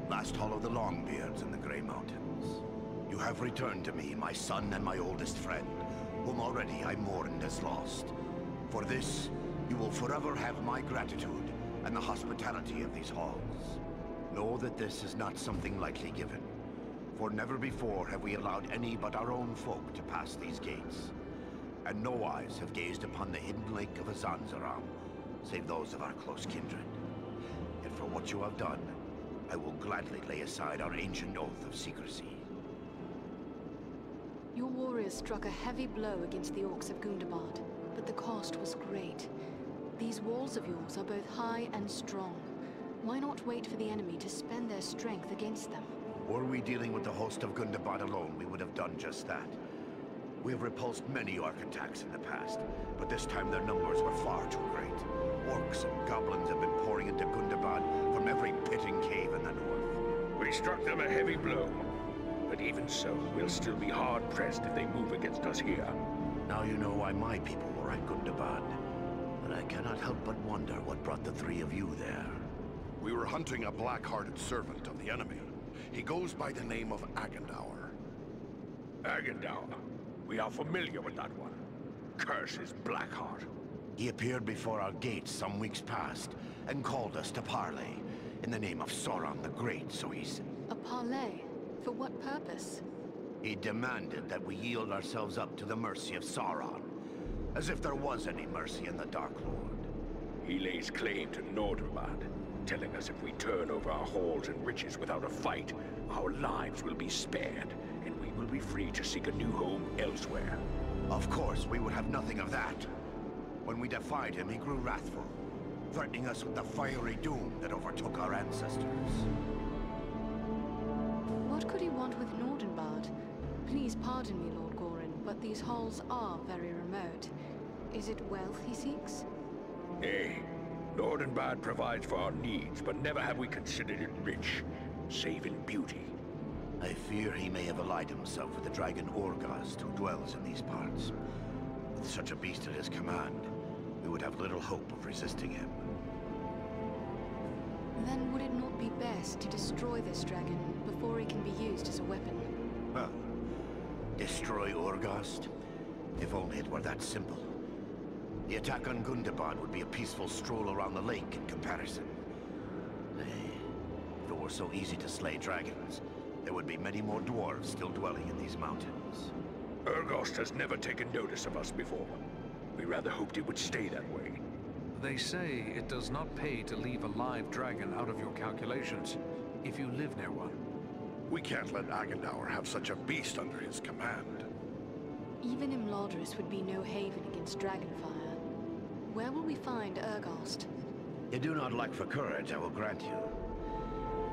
last hall of the Longbeards in the Grey Mountains. You have returned to me, my son and my oldest friend, whom already I mourned as lost. For this, you will forever have my gratitude and the hospitality of these halls. Know that this is not something lightly given, for never before have we allowed any but our own folk to pass these gates, and no eyes have gazed upon the hidden lake of Azanzaram, save those of our close kindred. Yet for what you have done, I will gladly lay aside our ancient oath of secrecy. Your warriors struck a heavy blow against the orcs of Gundabad, but the cost was great. These walls of yours are both high and strong. Why not wait for the enemy to spend their strength against them? Were we dealing with the host of Gundabad alone, we would have done just that. We have repulsed many orc attacks in the past, but this time their numbers were far too great. Orcs and goblins have been pouring into Gundabad from every pit and cave in the north. We struck them a heavy blow. But even so, we'll still be hard-pressed if they move against us here. Now you know why my people were at Gundabad. But I cannot help but wonder what brought the three of you there. We were hunting a black-hearted servant of the enemy. He goes by the name of Agendour. Agendour? We are familiar with that one. Curse his Blackheart. He appeared before our gates some weeks past, and called us to parley, in the name of Sauron the Great, so he said. A parley? For what purpose? He demanded that we yield ourselves up to the mercy of Sauron, as if there was any mercy in the Dark Lord. He lays claim to Nordenbad, telling us if we turn over our halls and riches without a fight, our lives will be spared, and we will be free to seek a new home elsewhere. Of course, we would have nothing of that. When we defied him, he grew wrathful, threatening us with the fiery doom that overtook our ancestors. What could he want with Nordenbad? Please pardon me, Lord Gorin, but these halls are very remote. Is it wealth he seeks? Nay, Nordenbad provides for our needs, but never have we considered it rich, save in beauty. I fear he may have allied himself with the dragon Orgast, who dwells in these parts. With such a beast at his command, we would have little hope of resisting him. Then would it not be best to destroy this dragon before it can be used as a weapon? Well, destroy Orgast? If only it were that simple. The attack on Gundabad would be a peaceful stroll around the lake in comparison. Nay, if it were so easy to slay dragons, there would be many more dwarves still dwelling in these mountains. Urgost has never taken notice of us before. We rather hoped it would stay that way. They say it does not pay to leave a live dragon out of your calculations, if you live near one. We can't let Agendour have such a beast under his command. Even Imladris would be no haven against dragonfire. Where will we find Urgost? You do not lack for courage, I will grant you.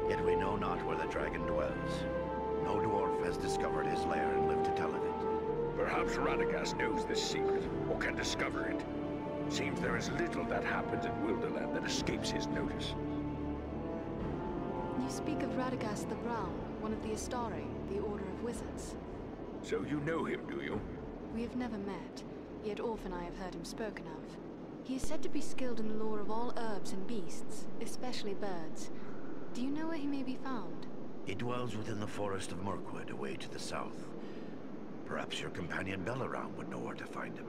Yet we know not where the dragon dwells. No dwarf has discovered his lair and lived to tell of it. Perhaps Radagast knows this secret, or can discover it. Seems there is little that happens in Wilderland that escapes his notice. You speak of Radagast the Brown, one of the Astari, the Order of Wizards. So you know him, do you? We have never met, yet often I have heard him spoken of. He is said to be skilled in the lore of all herbs and beasts, especially birds. Do you know where he may be found? He dwells within the forest of Mirkwood, away to the south. Perhaps your companion Belaram would know where to find him,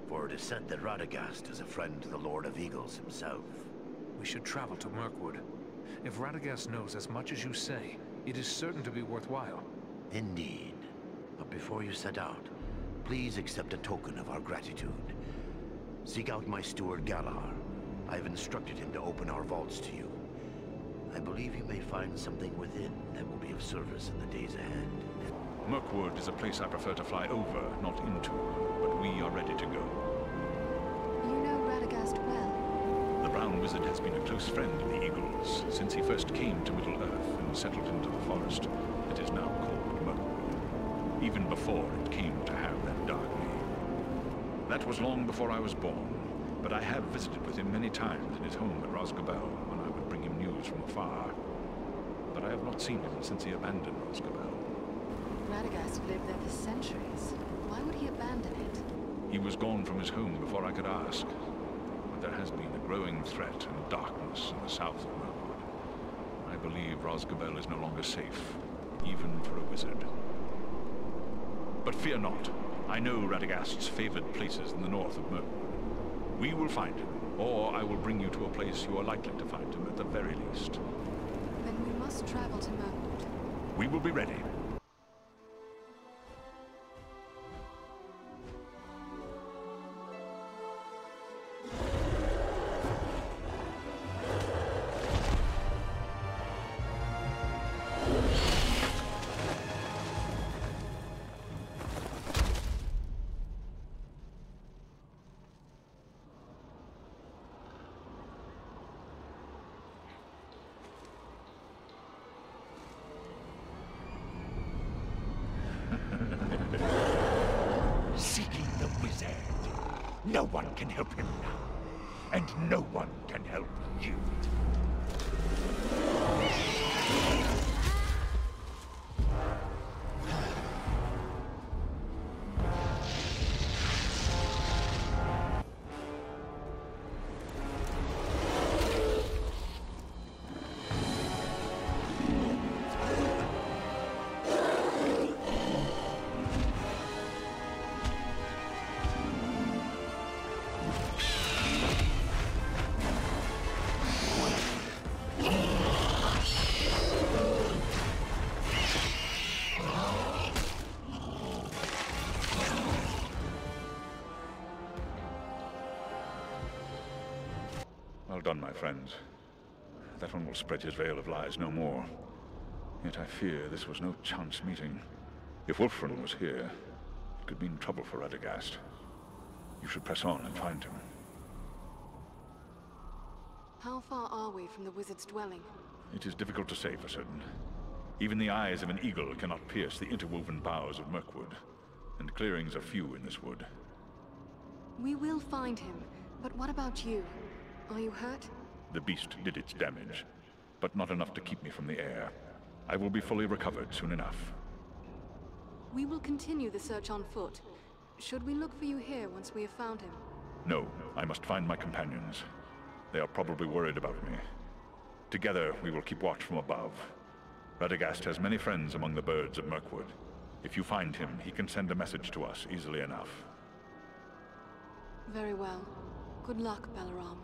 for it is said that Radagast is a friend to the Lord of Eagles himself. We should travel to Mirkwood. If Radagast knows as much as you say, it is certain to be worthwhile. Indeed. But before you set out, please accept a token of our gratitude. Seek out my steward Galar. I have instructed him to open our vaults to you. I believe you may find something within that will be of service in the days ahead. Mirkwood is a place I prefer to fly over, not into, but we are ready to go. You know Radagast well. The Brown Wizard has been a close friend of the Eagles since he first came to Middle-earth and settled into the forest that is now called Mirkwood, even before it came to have that dark name. That was long before I was born, but I have visited with him many times in his home at Rosgobel when I would bring him news from afar. But I have not seen him since he abandoned Rosgobel. Radagast lived there for centuries. Why would he abandon it? He was gone from his home before I could ask. But there has been a growing threat and darkness in the south of Mirkwood. I believe Rosgobel is no longer safe, even for a wizard. But fear not. I know Radagast's favored places in the north of Mirkwood. We will find him, or I will bring you to a place you are likely to find him at the very least. Then we must travel to Mirkwood. We will be ready. Seeking the wizard. No one can help him now, and no one can help you. done, my friends. That one will spread his veil of lies no more. Yet I fear this was no chance meeting. If Wulfrun was here, it could mean trouble for Radagast. You should press on and find him. How far are we from the wizard's dwelling? It is difficult to say for certain. Even the eyes of an eagle cannot pierce the interwoven boughs of Mirkwood, and clearings are few in this wood. We will find him, but what about you? Are you hurt? The beast did its damage, but not enough to keep me from the air. I will be fully recovered soon enough. We will continue the search on foot. Should we look for you here once we have found him? No, I must find my companions. They are probably worried about me. Together, we will keep watch from above. Radagast has many friends among the birds of Mirkwood. If you find him, he can send a message to us easily enough. Very well. Good luck, Balaram.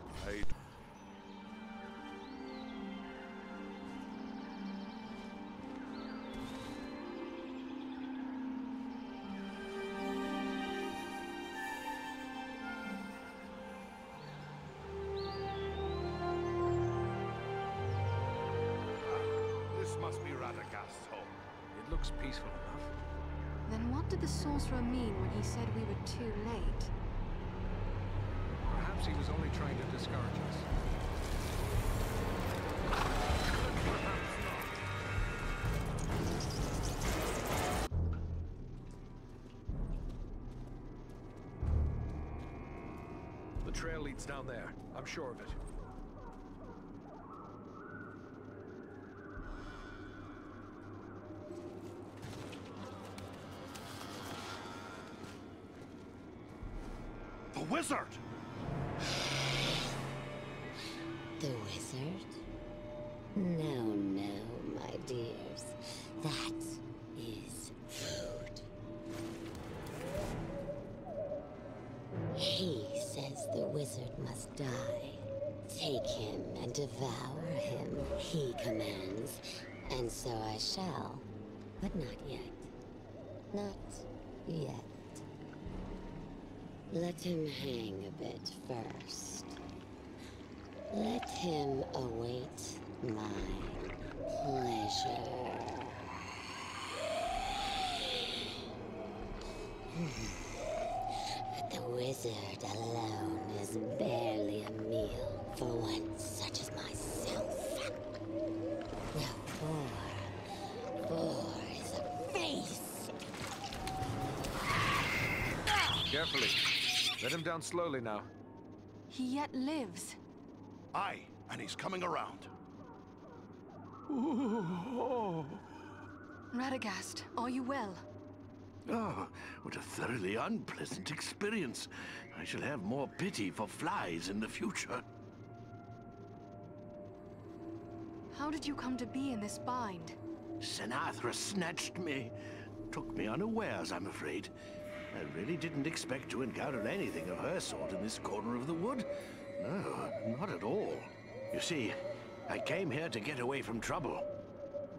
This must be Radagast's home. It looks peaceful enough. Then what did the sorcerer mean when he said we were too late? Perhaps he was only trying to discourage us. The trail leads down there. I'm sure of it. The wizard! The wizard? No, no, my dears. That is food. He says the wizard must die. Take him and devour him, he commands. And so I shall. But not yet. Not yet. Let him hang a bit first. Let him await my pleasure. But the wizard alone is barely a meal for one such as myself. Now four is a feast. Carefully. Let him down slowly now. He yet lives. Aye, and he's coming around. Radagast, are you well? Oh, what a thoroughly unpleasant experience. I shall have more pity for flies in the future. How did you come to be in this bind? Sinatra snatched me. Took me unawares, I'm afraid. I really didn't expect to encounter anything of her sort in this corner of the wood. No, not at all. You see, I came here to get away from trouble.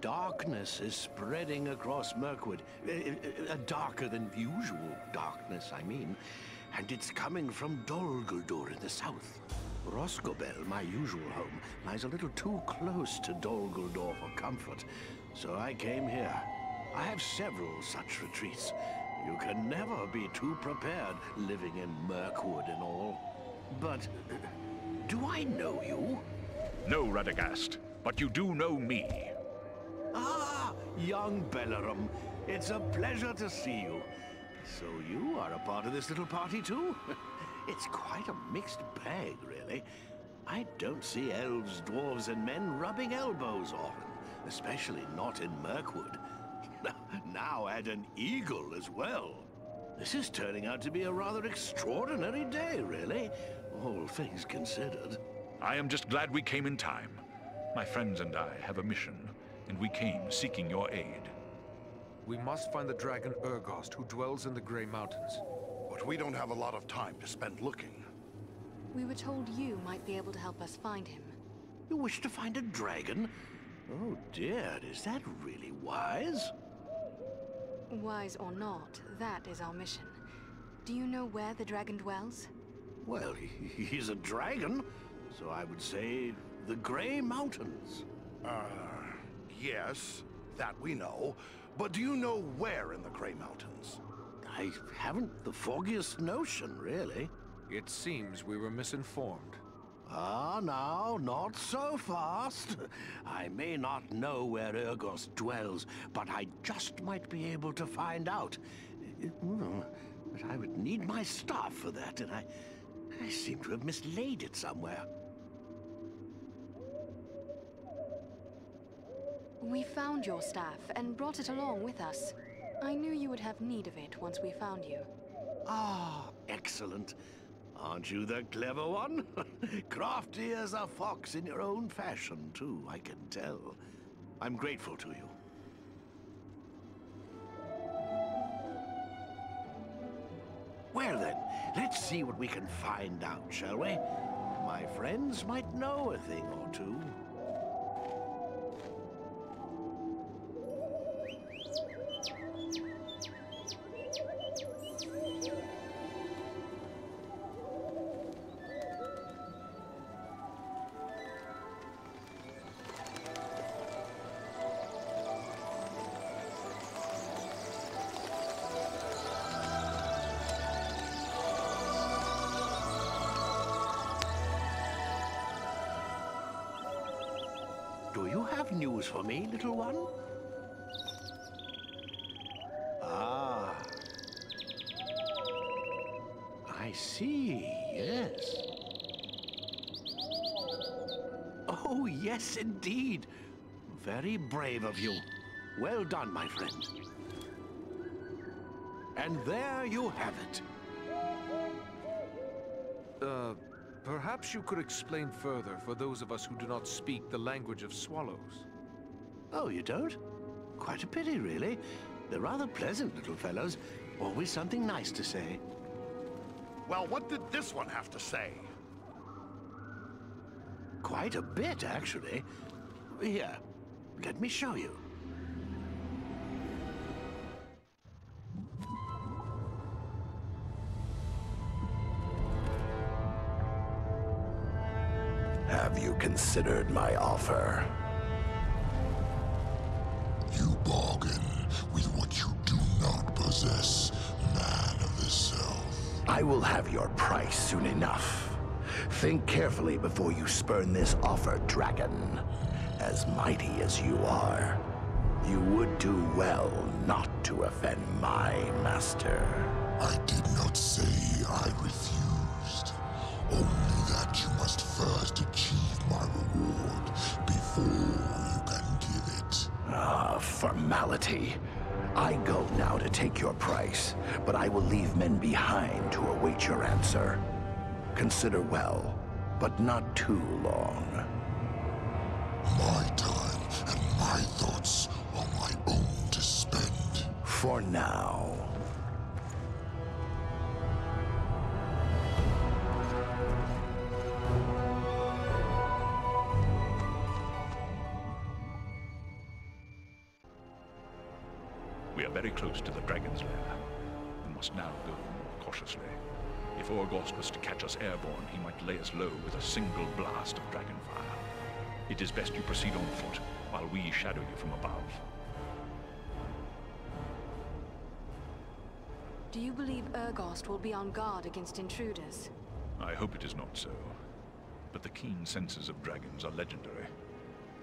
Darkness is spreading across Mirkwood. A darker than usual darkness, I mean. And it's coming from Dol Guldur in the south. Rosgobel, my usual home, lies a little too close to Dol Guldur for comfort. So I came here. I have several such retreats. You can never be too prepared, living in Mirkwood and all. But, do I know you? No, Radagast, but you do know me. Ah, young Balaram. It's a pleasure to see you. So you are a part of this little party too? It's quite a mixed bag, really. I don't see elves, dwarves, and men rubbing elbows often, especially not in Mirkwood. Now add an eagle as well. This is turning out to be a rather extraordinary day, really, all things considered. I am just glad we came in time. My friends and I have a mission, and we came seeking your aid. We must find the dragon Urgost, who dwells in the Grey Mountains. But we don't have a lot of time to spend looking. We were told you might be able to help us find him. You wish to find a dragon? Oh dear, is that really wise? Wise or not, that is our mission. Do you know where the dragon dwells? Well, he's a dragon, So I would say the Grey Mountains. Yes, that we know. But do you know where in the Grey Mountains? I haven't the foggiest notion, really. It seems we were misinformed. Ah, now, not so fast. I may not know where Urgost dwells, but I just might be able to find out. But I would need my staff for that, and I seem to have mislaid it somewhere. We found your staff and brought it along with us. I knew you would have need of it once we found you. Ah, excellent. Aren't you the clever one? Crafty as a fox in your own fashion, too, I can tell. I'm grateful to you. Well then, let's see what we can find out, shall we? My friends might know a thing or two. Do you have news for me, little one? Ah. I see, yes. Oh, yes, indeed. Very brave of you. Well done, my friend. And there you have it. Perhaps you could explain further for those of us who do not speak the language of swallows. Oh, you don't? Quite a pity, really. They're rather pleasant little fellows. Always something nice to say. Well, what did this one have to say? Quite a bit, actually. Here, let me show you. Have you considered my offer? You bargain with what you do not possess, man of the South. I will have your price soon enough. Think carefully before you spurn this offer, dragon. As mighty as you are, you would do well not to offend my master. I did not say I refused. Only that you must first achieve my reward before you can give it. Ah, formality. I go now to take your price, but I will leave men behind to await your answer. Consider well, but not too long. My time and my thoughts are my own to spend. For now. We are very close to the dragon's lair. We must now go more cautiously. If Orgost was to catch us airborne, he might lay us low with a single blast of dragon fire. It is best you proceed on foot, while we shadow you from above. Do you believe Urgost will be on guard against intruders? I hope it is not so. But the keen senses of dragons are legendary.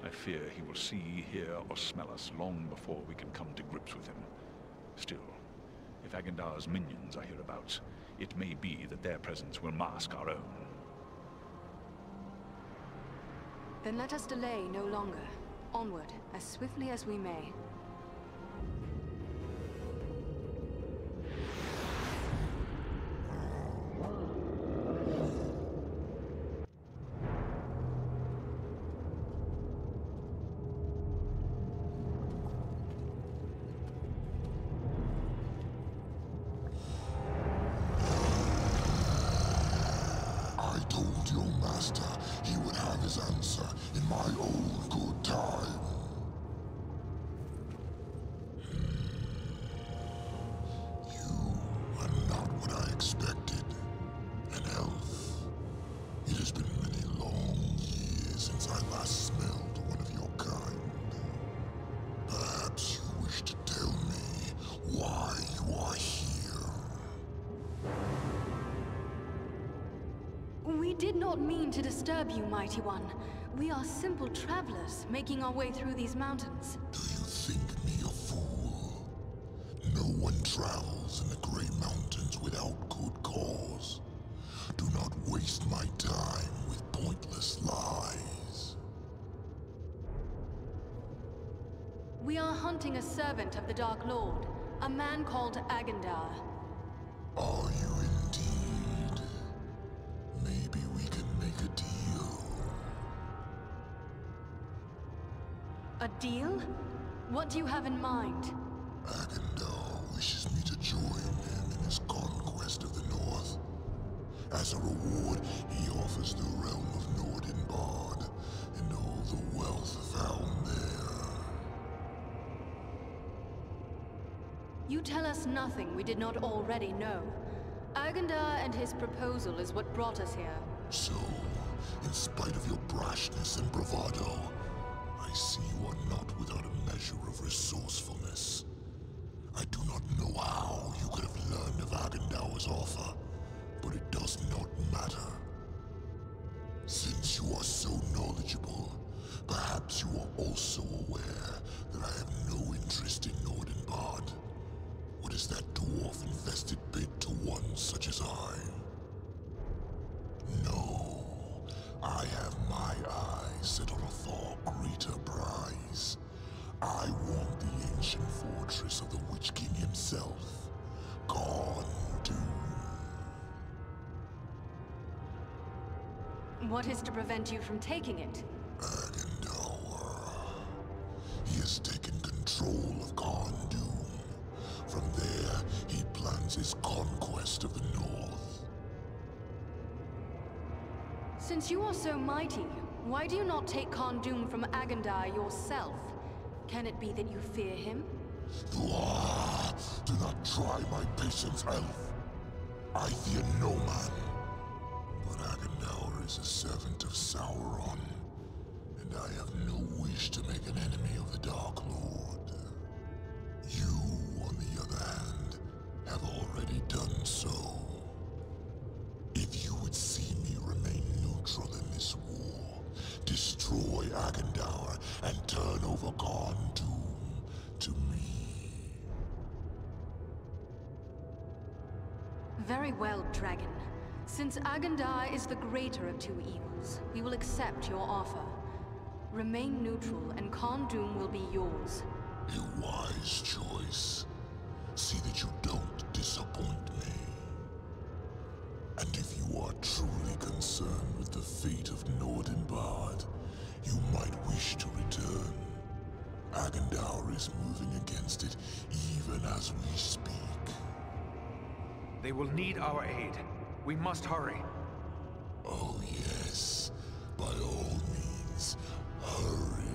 I fear he will see, hear, or smell us long before we can come to grips with him. Still, if Agendar's minions are hereabouts, it may be that their presence will mask our own. Then let us delay no longer. Onward, as swiftly as we may. He would have his answer in my own good time. not mean to disturb you, Mighty One. We are simple travelers, making our way through these mountains. Do you think me a fool? No one travels in the Grey Mountains without good cause. Do not waste my time with pointless lies. We are hunting a servant of the Dark Lord, a man called Agandar. Are you indeed? Maybe we can make a deal. A deal? What do you have in mind? Agandar wishes me to join him in his conquest of the North. As a reward, he offers the realm of Nordenbard and all the wealth found there. You tell us nothing we did not already know. Agandar and his proposal is what brought us here. So, in spite of your brashness and bravado, I see you are not without a measure of resourcefulness. I do not know how you could have learned of Agandar's offer, but it does not matter. Since you are so knowledgeable, perhaps you are also aware that I have no interest in Nordenbard. What is that dwarf-infested bit to one such as I? No, I have my eyes set on a far greater prize. I want the ancient fortress of the Witch King himself, Gone Doom. What is to prevent you from taking it? Agandar. He has taken control of Gone Doom. From there, he plans his conquest of the North. Since you are so mighty, why do you not take Khandum from Agandar yourself? Can it be that you fear him? Do not try my patience, elf. I fear no man. But Agandar is a servant of Sauron, and I have no wish to make an enemy of the Dark Lord. You, on the other hand, have already done so. If you would see me remain neutral in this war, destroy Agandar and turn over Gone Doom to me. Very well, Dragon. Since Agandar is the greater of two evils, we will accept your offer. Remain neutral, and Khandum will be yours. A wise choice. See that you don't disappoint me. And if you are truly concerned with the fate of Nordenbard, you might wish to return. Agandar is moving against it even as we speak. They will need our aid. We must hurry. Oh yes, by all means, hurry.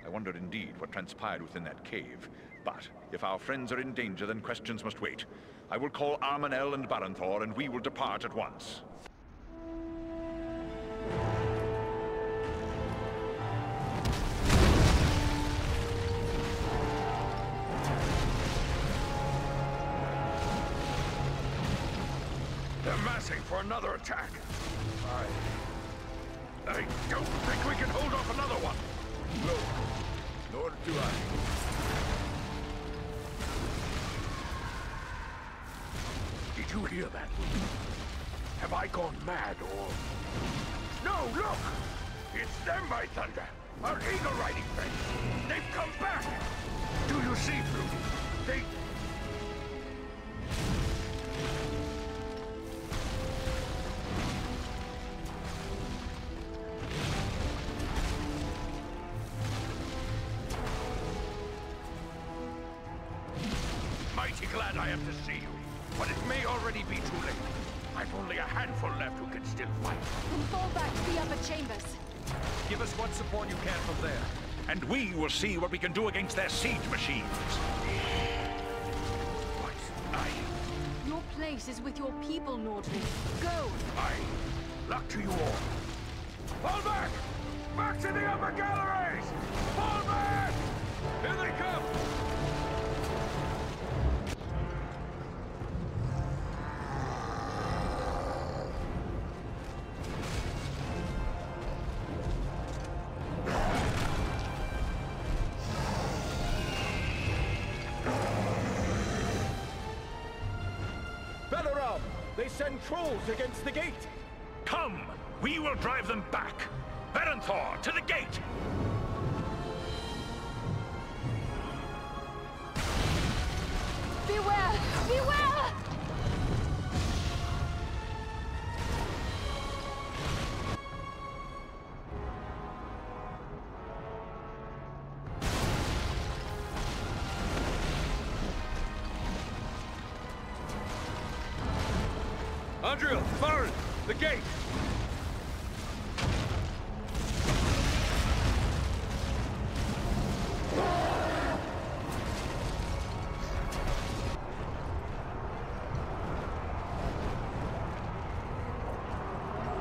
I wonder indeed what transpired within that cave. But if our friends are in danger, then questions must wait. I will call Armanel and Baranthor, and we will depart at once. They're massing for another attack. I don't think we can hold off another one. No, nor do I. Did you hear that? Have I gone mad or... No, look! It's them, by thunder! Our eagle riding friends! They've come back! Do you see, Fruity? They... Mighty glad I am to see you, but it may already be too late. I've only a handful left who can still fight. Then fall back to the upper chambers. Give us what support you can from there. And we will see what we can do against their siege machines. Your place is with your people, Nordrin. Go! Luck to you all. Fall back! Back to the upper galleries! Fall back! Here they come! Balaram! They send trolls against the gate! Come! We will drive them back! Berenthor, to the gate! Beware! Beware! Andriel, Farron, the gate!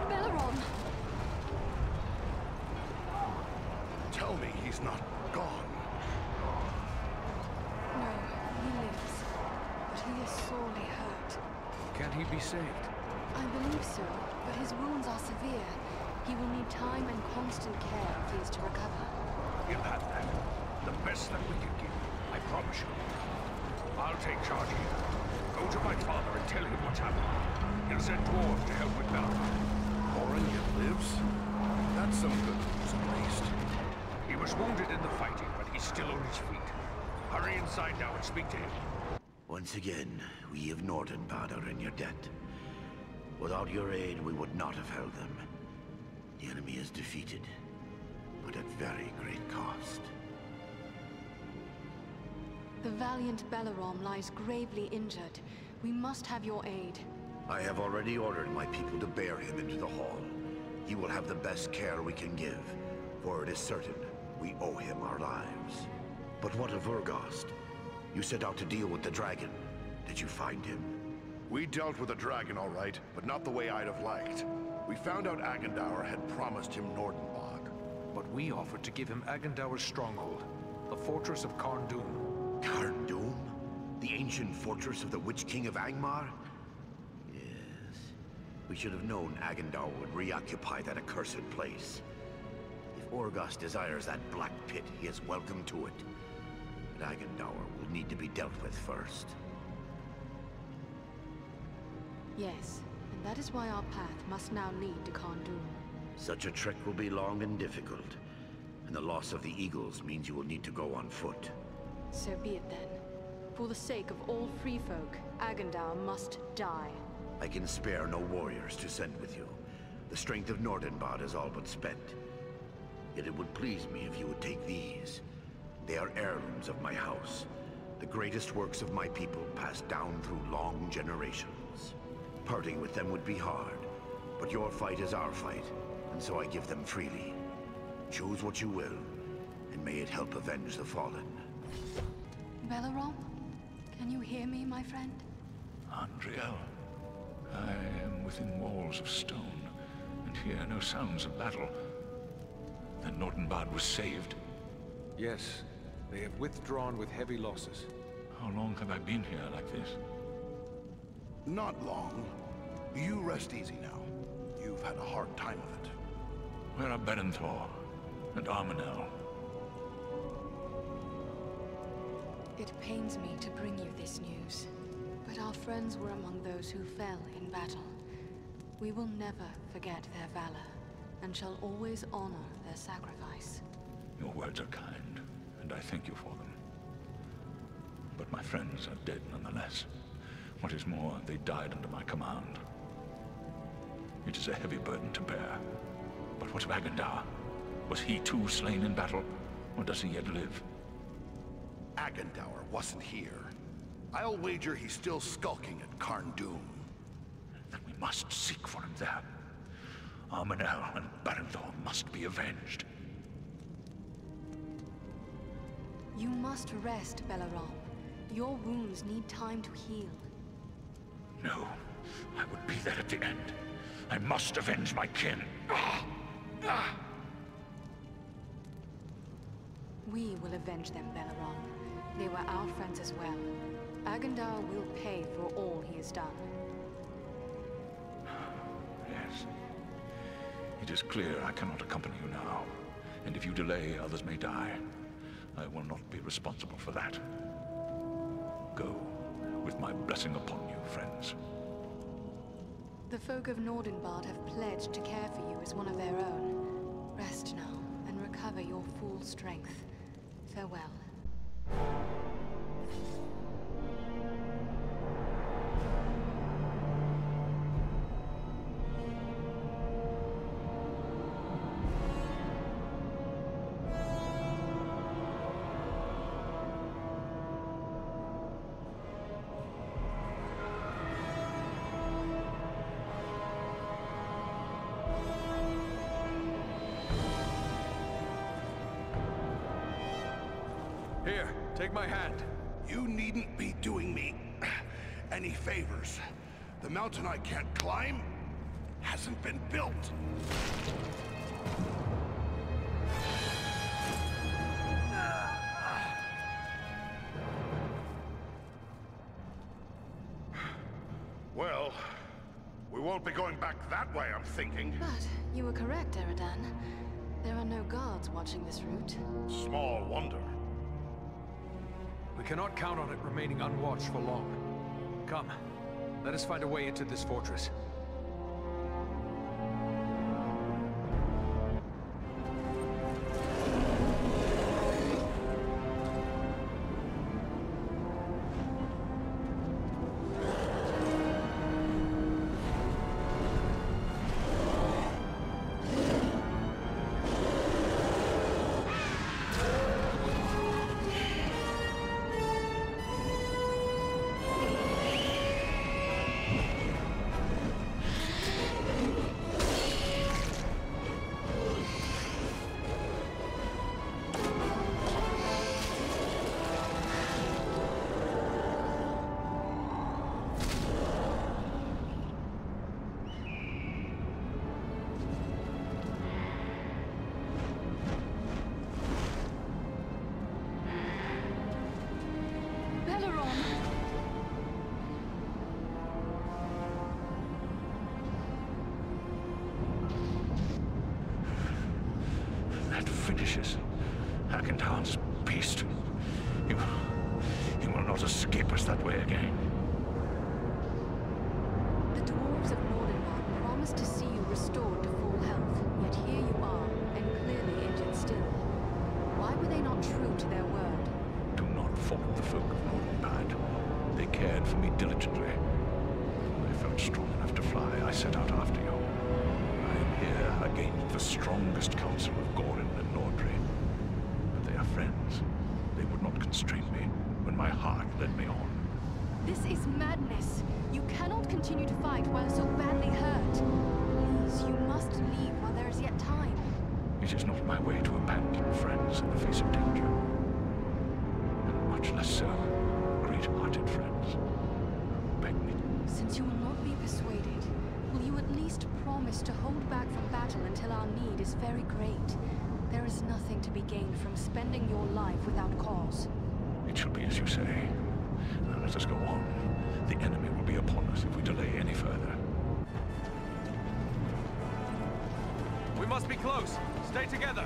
Balaram! Tell me he's not gone. No, he lives. But he is sorely hurt. Can he be saved? I believe so, but his wounds are severe. He will need time and constant care if he is to recover. He'll have that. The best that we can give, I promise you. I'll take charge here. Go to my father and tell him what's happened. He'll send dwarves to help with Balaram. Oren yet lives? That's some good news, at least. He was wounded in the fighting, but he's still on his feet. Hurry inside now and speak to him. Once again, we of Nordenbad are in your debt. Without your aid, we would not have held them. The enemy is defeated, but at very great cost. The valiant Balaram lies gravely injured. We must have your aid. I have already ordered my people to bear him into the hall. He will have the best care we can give, for it is certain we owe him our lives. But what of Urgast? You set out to deal with the dragon. Did you find him? We dealt with the dragon, all right, but not the way I'd have liked. We found out Agendaur had promised him Nordenbog. But we offered to give him Agendaur's stronghold, the fortress of Carn-Dûm. Carn-Dûm? The ancient fortress of the Witch King of Angmar? Yes. We should have known Agendaur would reoccupy that accursed place. If Urgast desires that black pit, he is welcome to it. But Agendaur will need to be dealt with first. Yes, and that is why our path must now lead to Carn-Dûm. Such a trek will be long and difficult, and the loss of the Eagles means you will need to go on foot. So be it then. For the sake of all free folk, Agendaur must die. I can spare no warriors to send with you. The strength of Nordenbad is all but spent. Yet it would please me if you would take these. They are heirlooms of my house, the greatest works of my people passed down through long generations. Parting with them would be hard, but your fight is our fight, and so I give them freely. Choose what you will, and may it help avenge the fallen. Balaram? Can you hear me, my friend? Andriel, I am within walls of stone, and hear no sounds of battle. Then Nordenbad was saved? Yes, they have withdrawn with heavy losses. How long have I been here like this? Not long. You rest easy now. You've had a hard time of it. Where are Berenthor and Armanel? It pains me to bring you this news, but our friends were among those who fell in battle. We will never forget their valor, and shall always honor their sacrifice. Your words are kind, and I thank you for them. But my friends are dead nonetheless. What is more, they died under my command. It is a heavy burden to bear. But what of Agendaur? Was he too slain in battle, or does he yet live? Agendaur wasn't here. I'll wager he's still skulking at Carn-Dûm. Then we must seek for him there. Armanel and Berenthor must be avenged. You must rest, Balaram. Your wounds need time to heal. No, I would be there at the end. I must avenge my kin. Ah! We will avenge them, Belleron. They were our friends as well. Agendar will pay for all he has done. Yes. It is clear I cannot accompany you now. And if you delay, others may die. I will not be responsible for that. Go, with my blessing upon you, friends. The folk of Nordenbad have pledged to care for you as one of their own. Rest now, and recover your full strength. Farewell. Here, take my hand. You needn't be doing me any favors. The mountain I can't climb hasn't been built. Well, we won't be going back that way, I'm thinking. But you were correct, Eridan. There are no guards watching this route. Small wonder. We cannot count on it remaining unwatched for long. Come, let us find a way into this fortress. That finishes Agendar's beast. He will not escape us that way again. The dwarves of Nordenbad promised to see you restored to full health, yet here you are, and clearly injured still. Why were they not true to their word? Do not fault the folk of Nordenbad. They cared for me diligently. When I felt strong enough to fly, I set out after you. I am here against the strongest council of Gorin and Nordri. But they are friends. They would not constrain me when my heart led me on. This is madness. You cannot continue to fight while so badly hurt. Please, you must leave while there is yet time. It is not my way to abandon friends in the face of danger. And much less so, great-hearted friends. Beg me. Since you will not be persuaded, will you at least promise to hold back from battle until our need is very great? There is nothing to be gained from spending your life without cause. It shall be as you say. Now let us go on. The enemy will be upon us if we delay any further. We must be close. Stay together.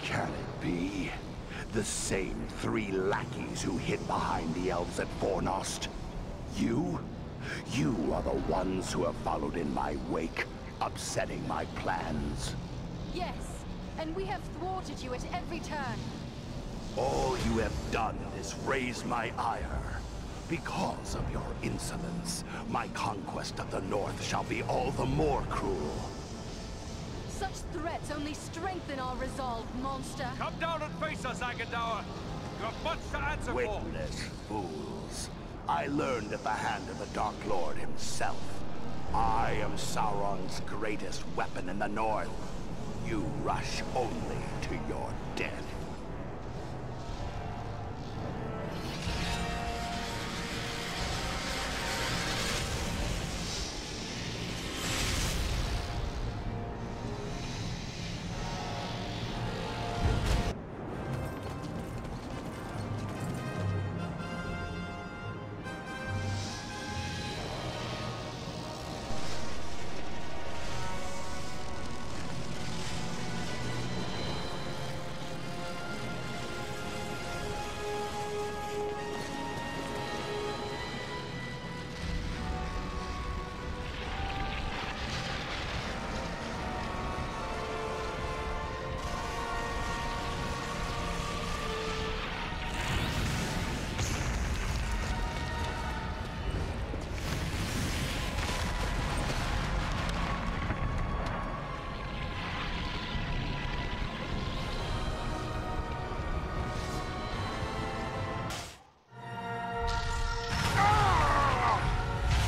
Can it be? The same 3 lackeys who hid behind the elves at Fornost? You? You are the ones who have followed in my wake, upsetting my plans. Yes, and we have thwarted you at every turn. All you have done is raise my ire. Because of your insolence, my conquest of the North shall be all the more cruel. Such threats only strengthen our resolve, monster. Come down and face us, Agendar. got much to answer for! Witless fools. I learned at the hand of the Dark Lord himself. I am Sauron's greatest weapon in the north. You rush only to your death.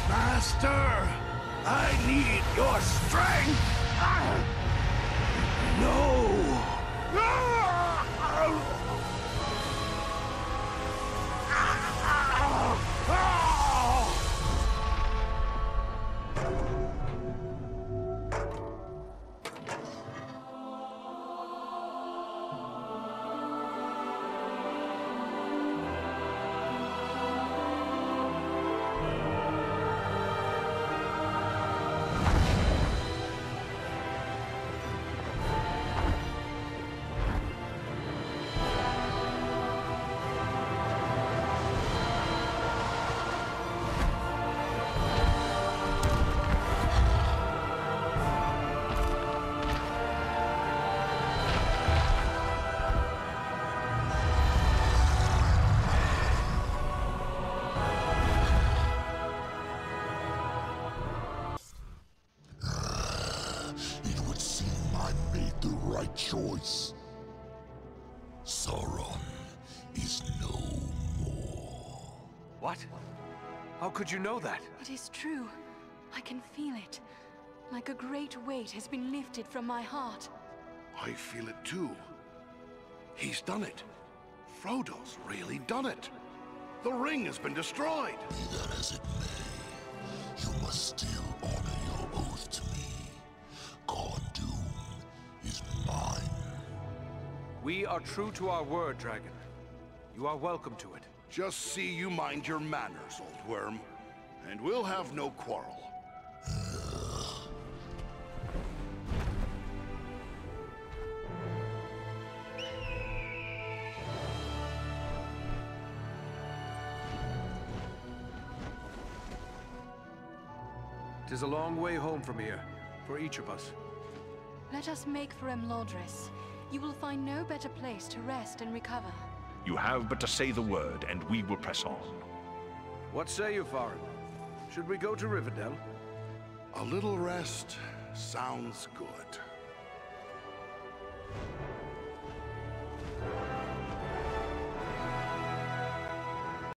Master, I need your strength. Choice. Sauron is no more. What? How could you know that? It is true. I can feel it. Like a great weight has been lifted from my heart. I feel it too. He's done it. Frodo's really done it. The ring has been destroyed. Be that as it may, you must still honor your oath to me. Khorne is mine. We are true to our word, Dragon. You are welcome to it. Just see you mind your manners, old worm. And we'll have no quarrel. Tis a long way home from here, for each of us. Let us make for Imladris. You will find no better place to rest and recover. You have but to say the word, and we will press on. What say you, Farin? Should we go to Rivendell? A little rest sounds good.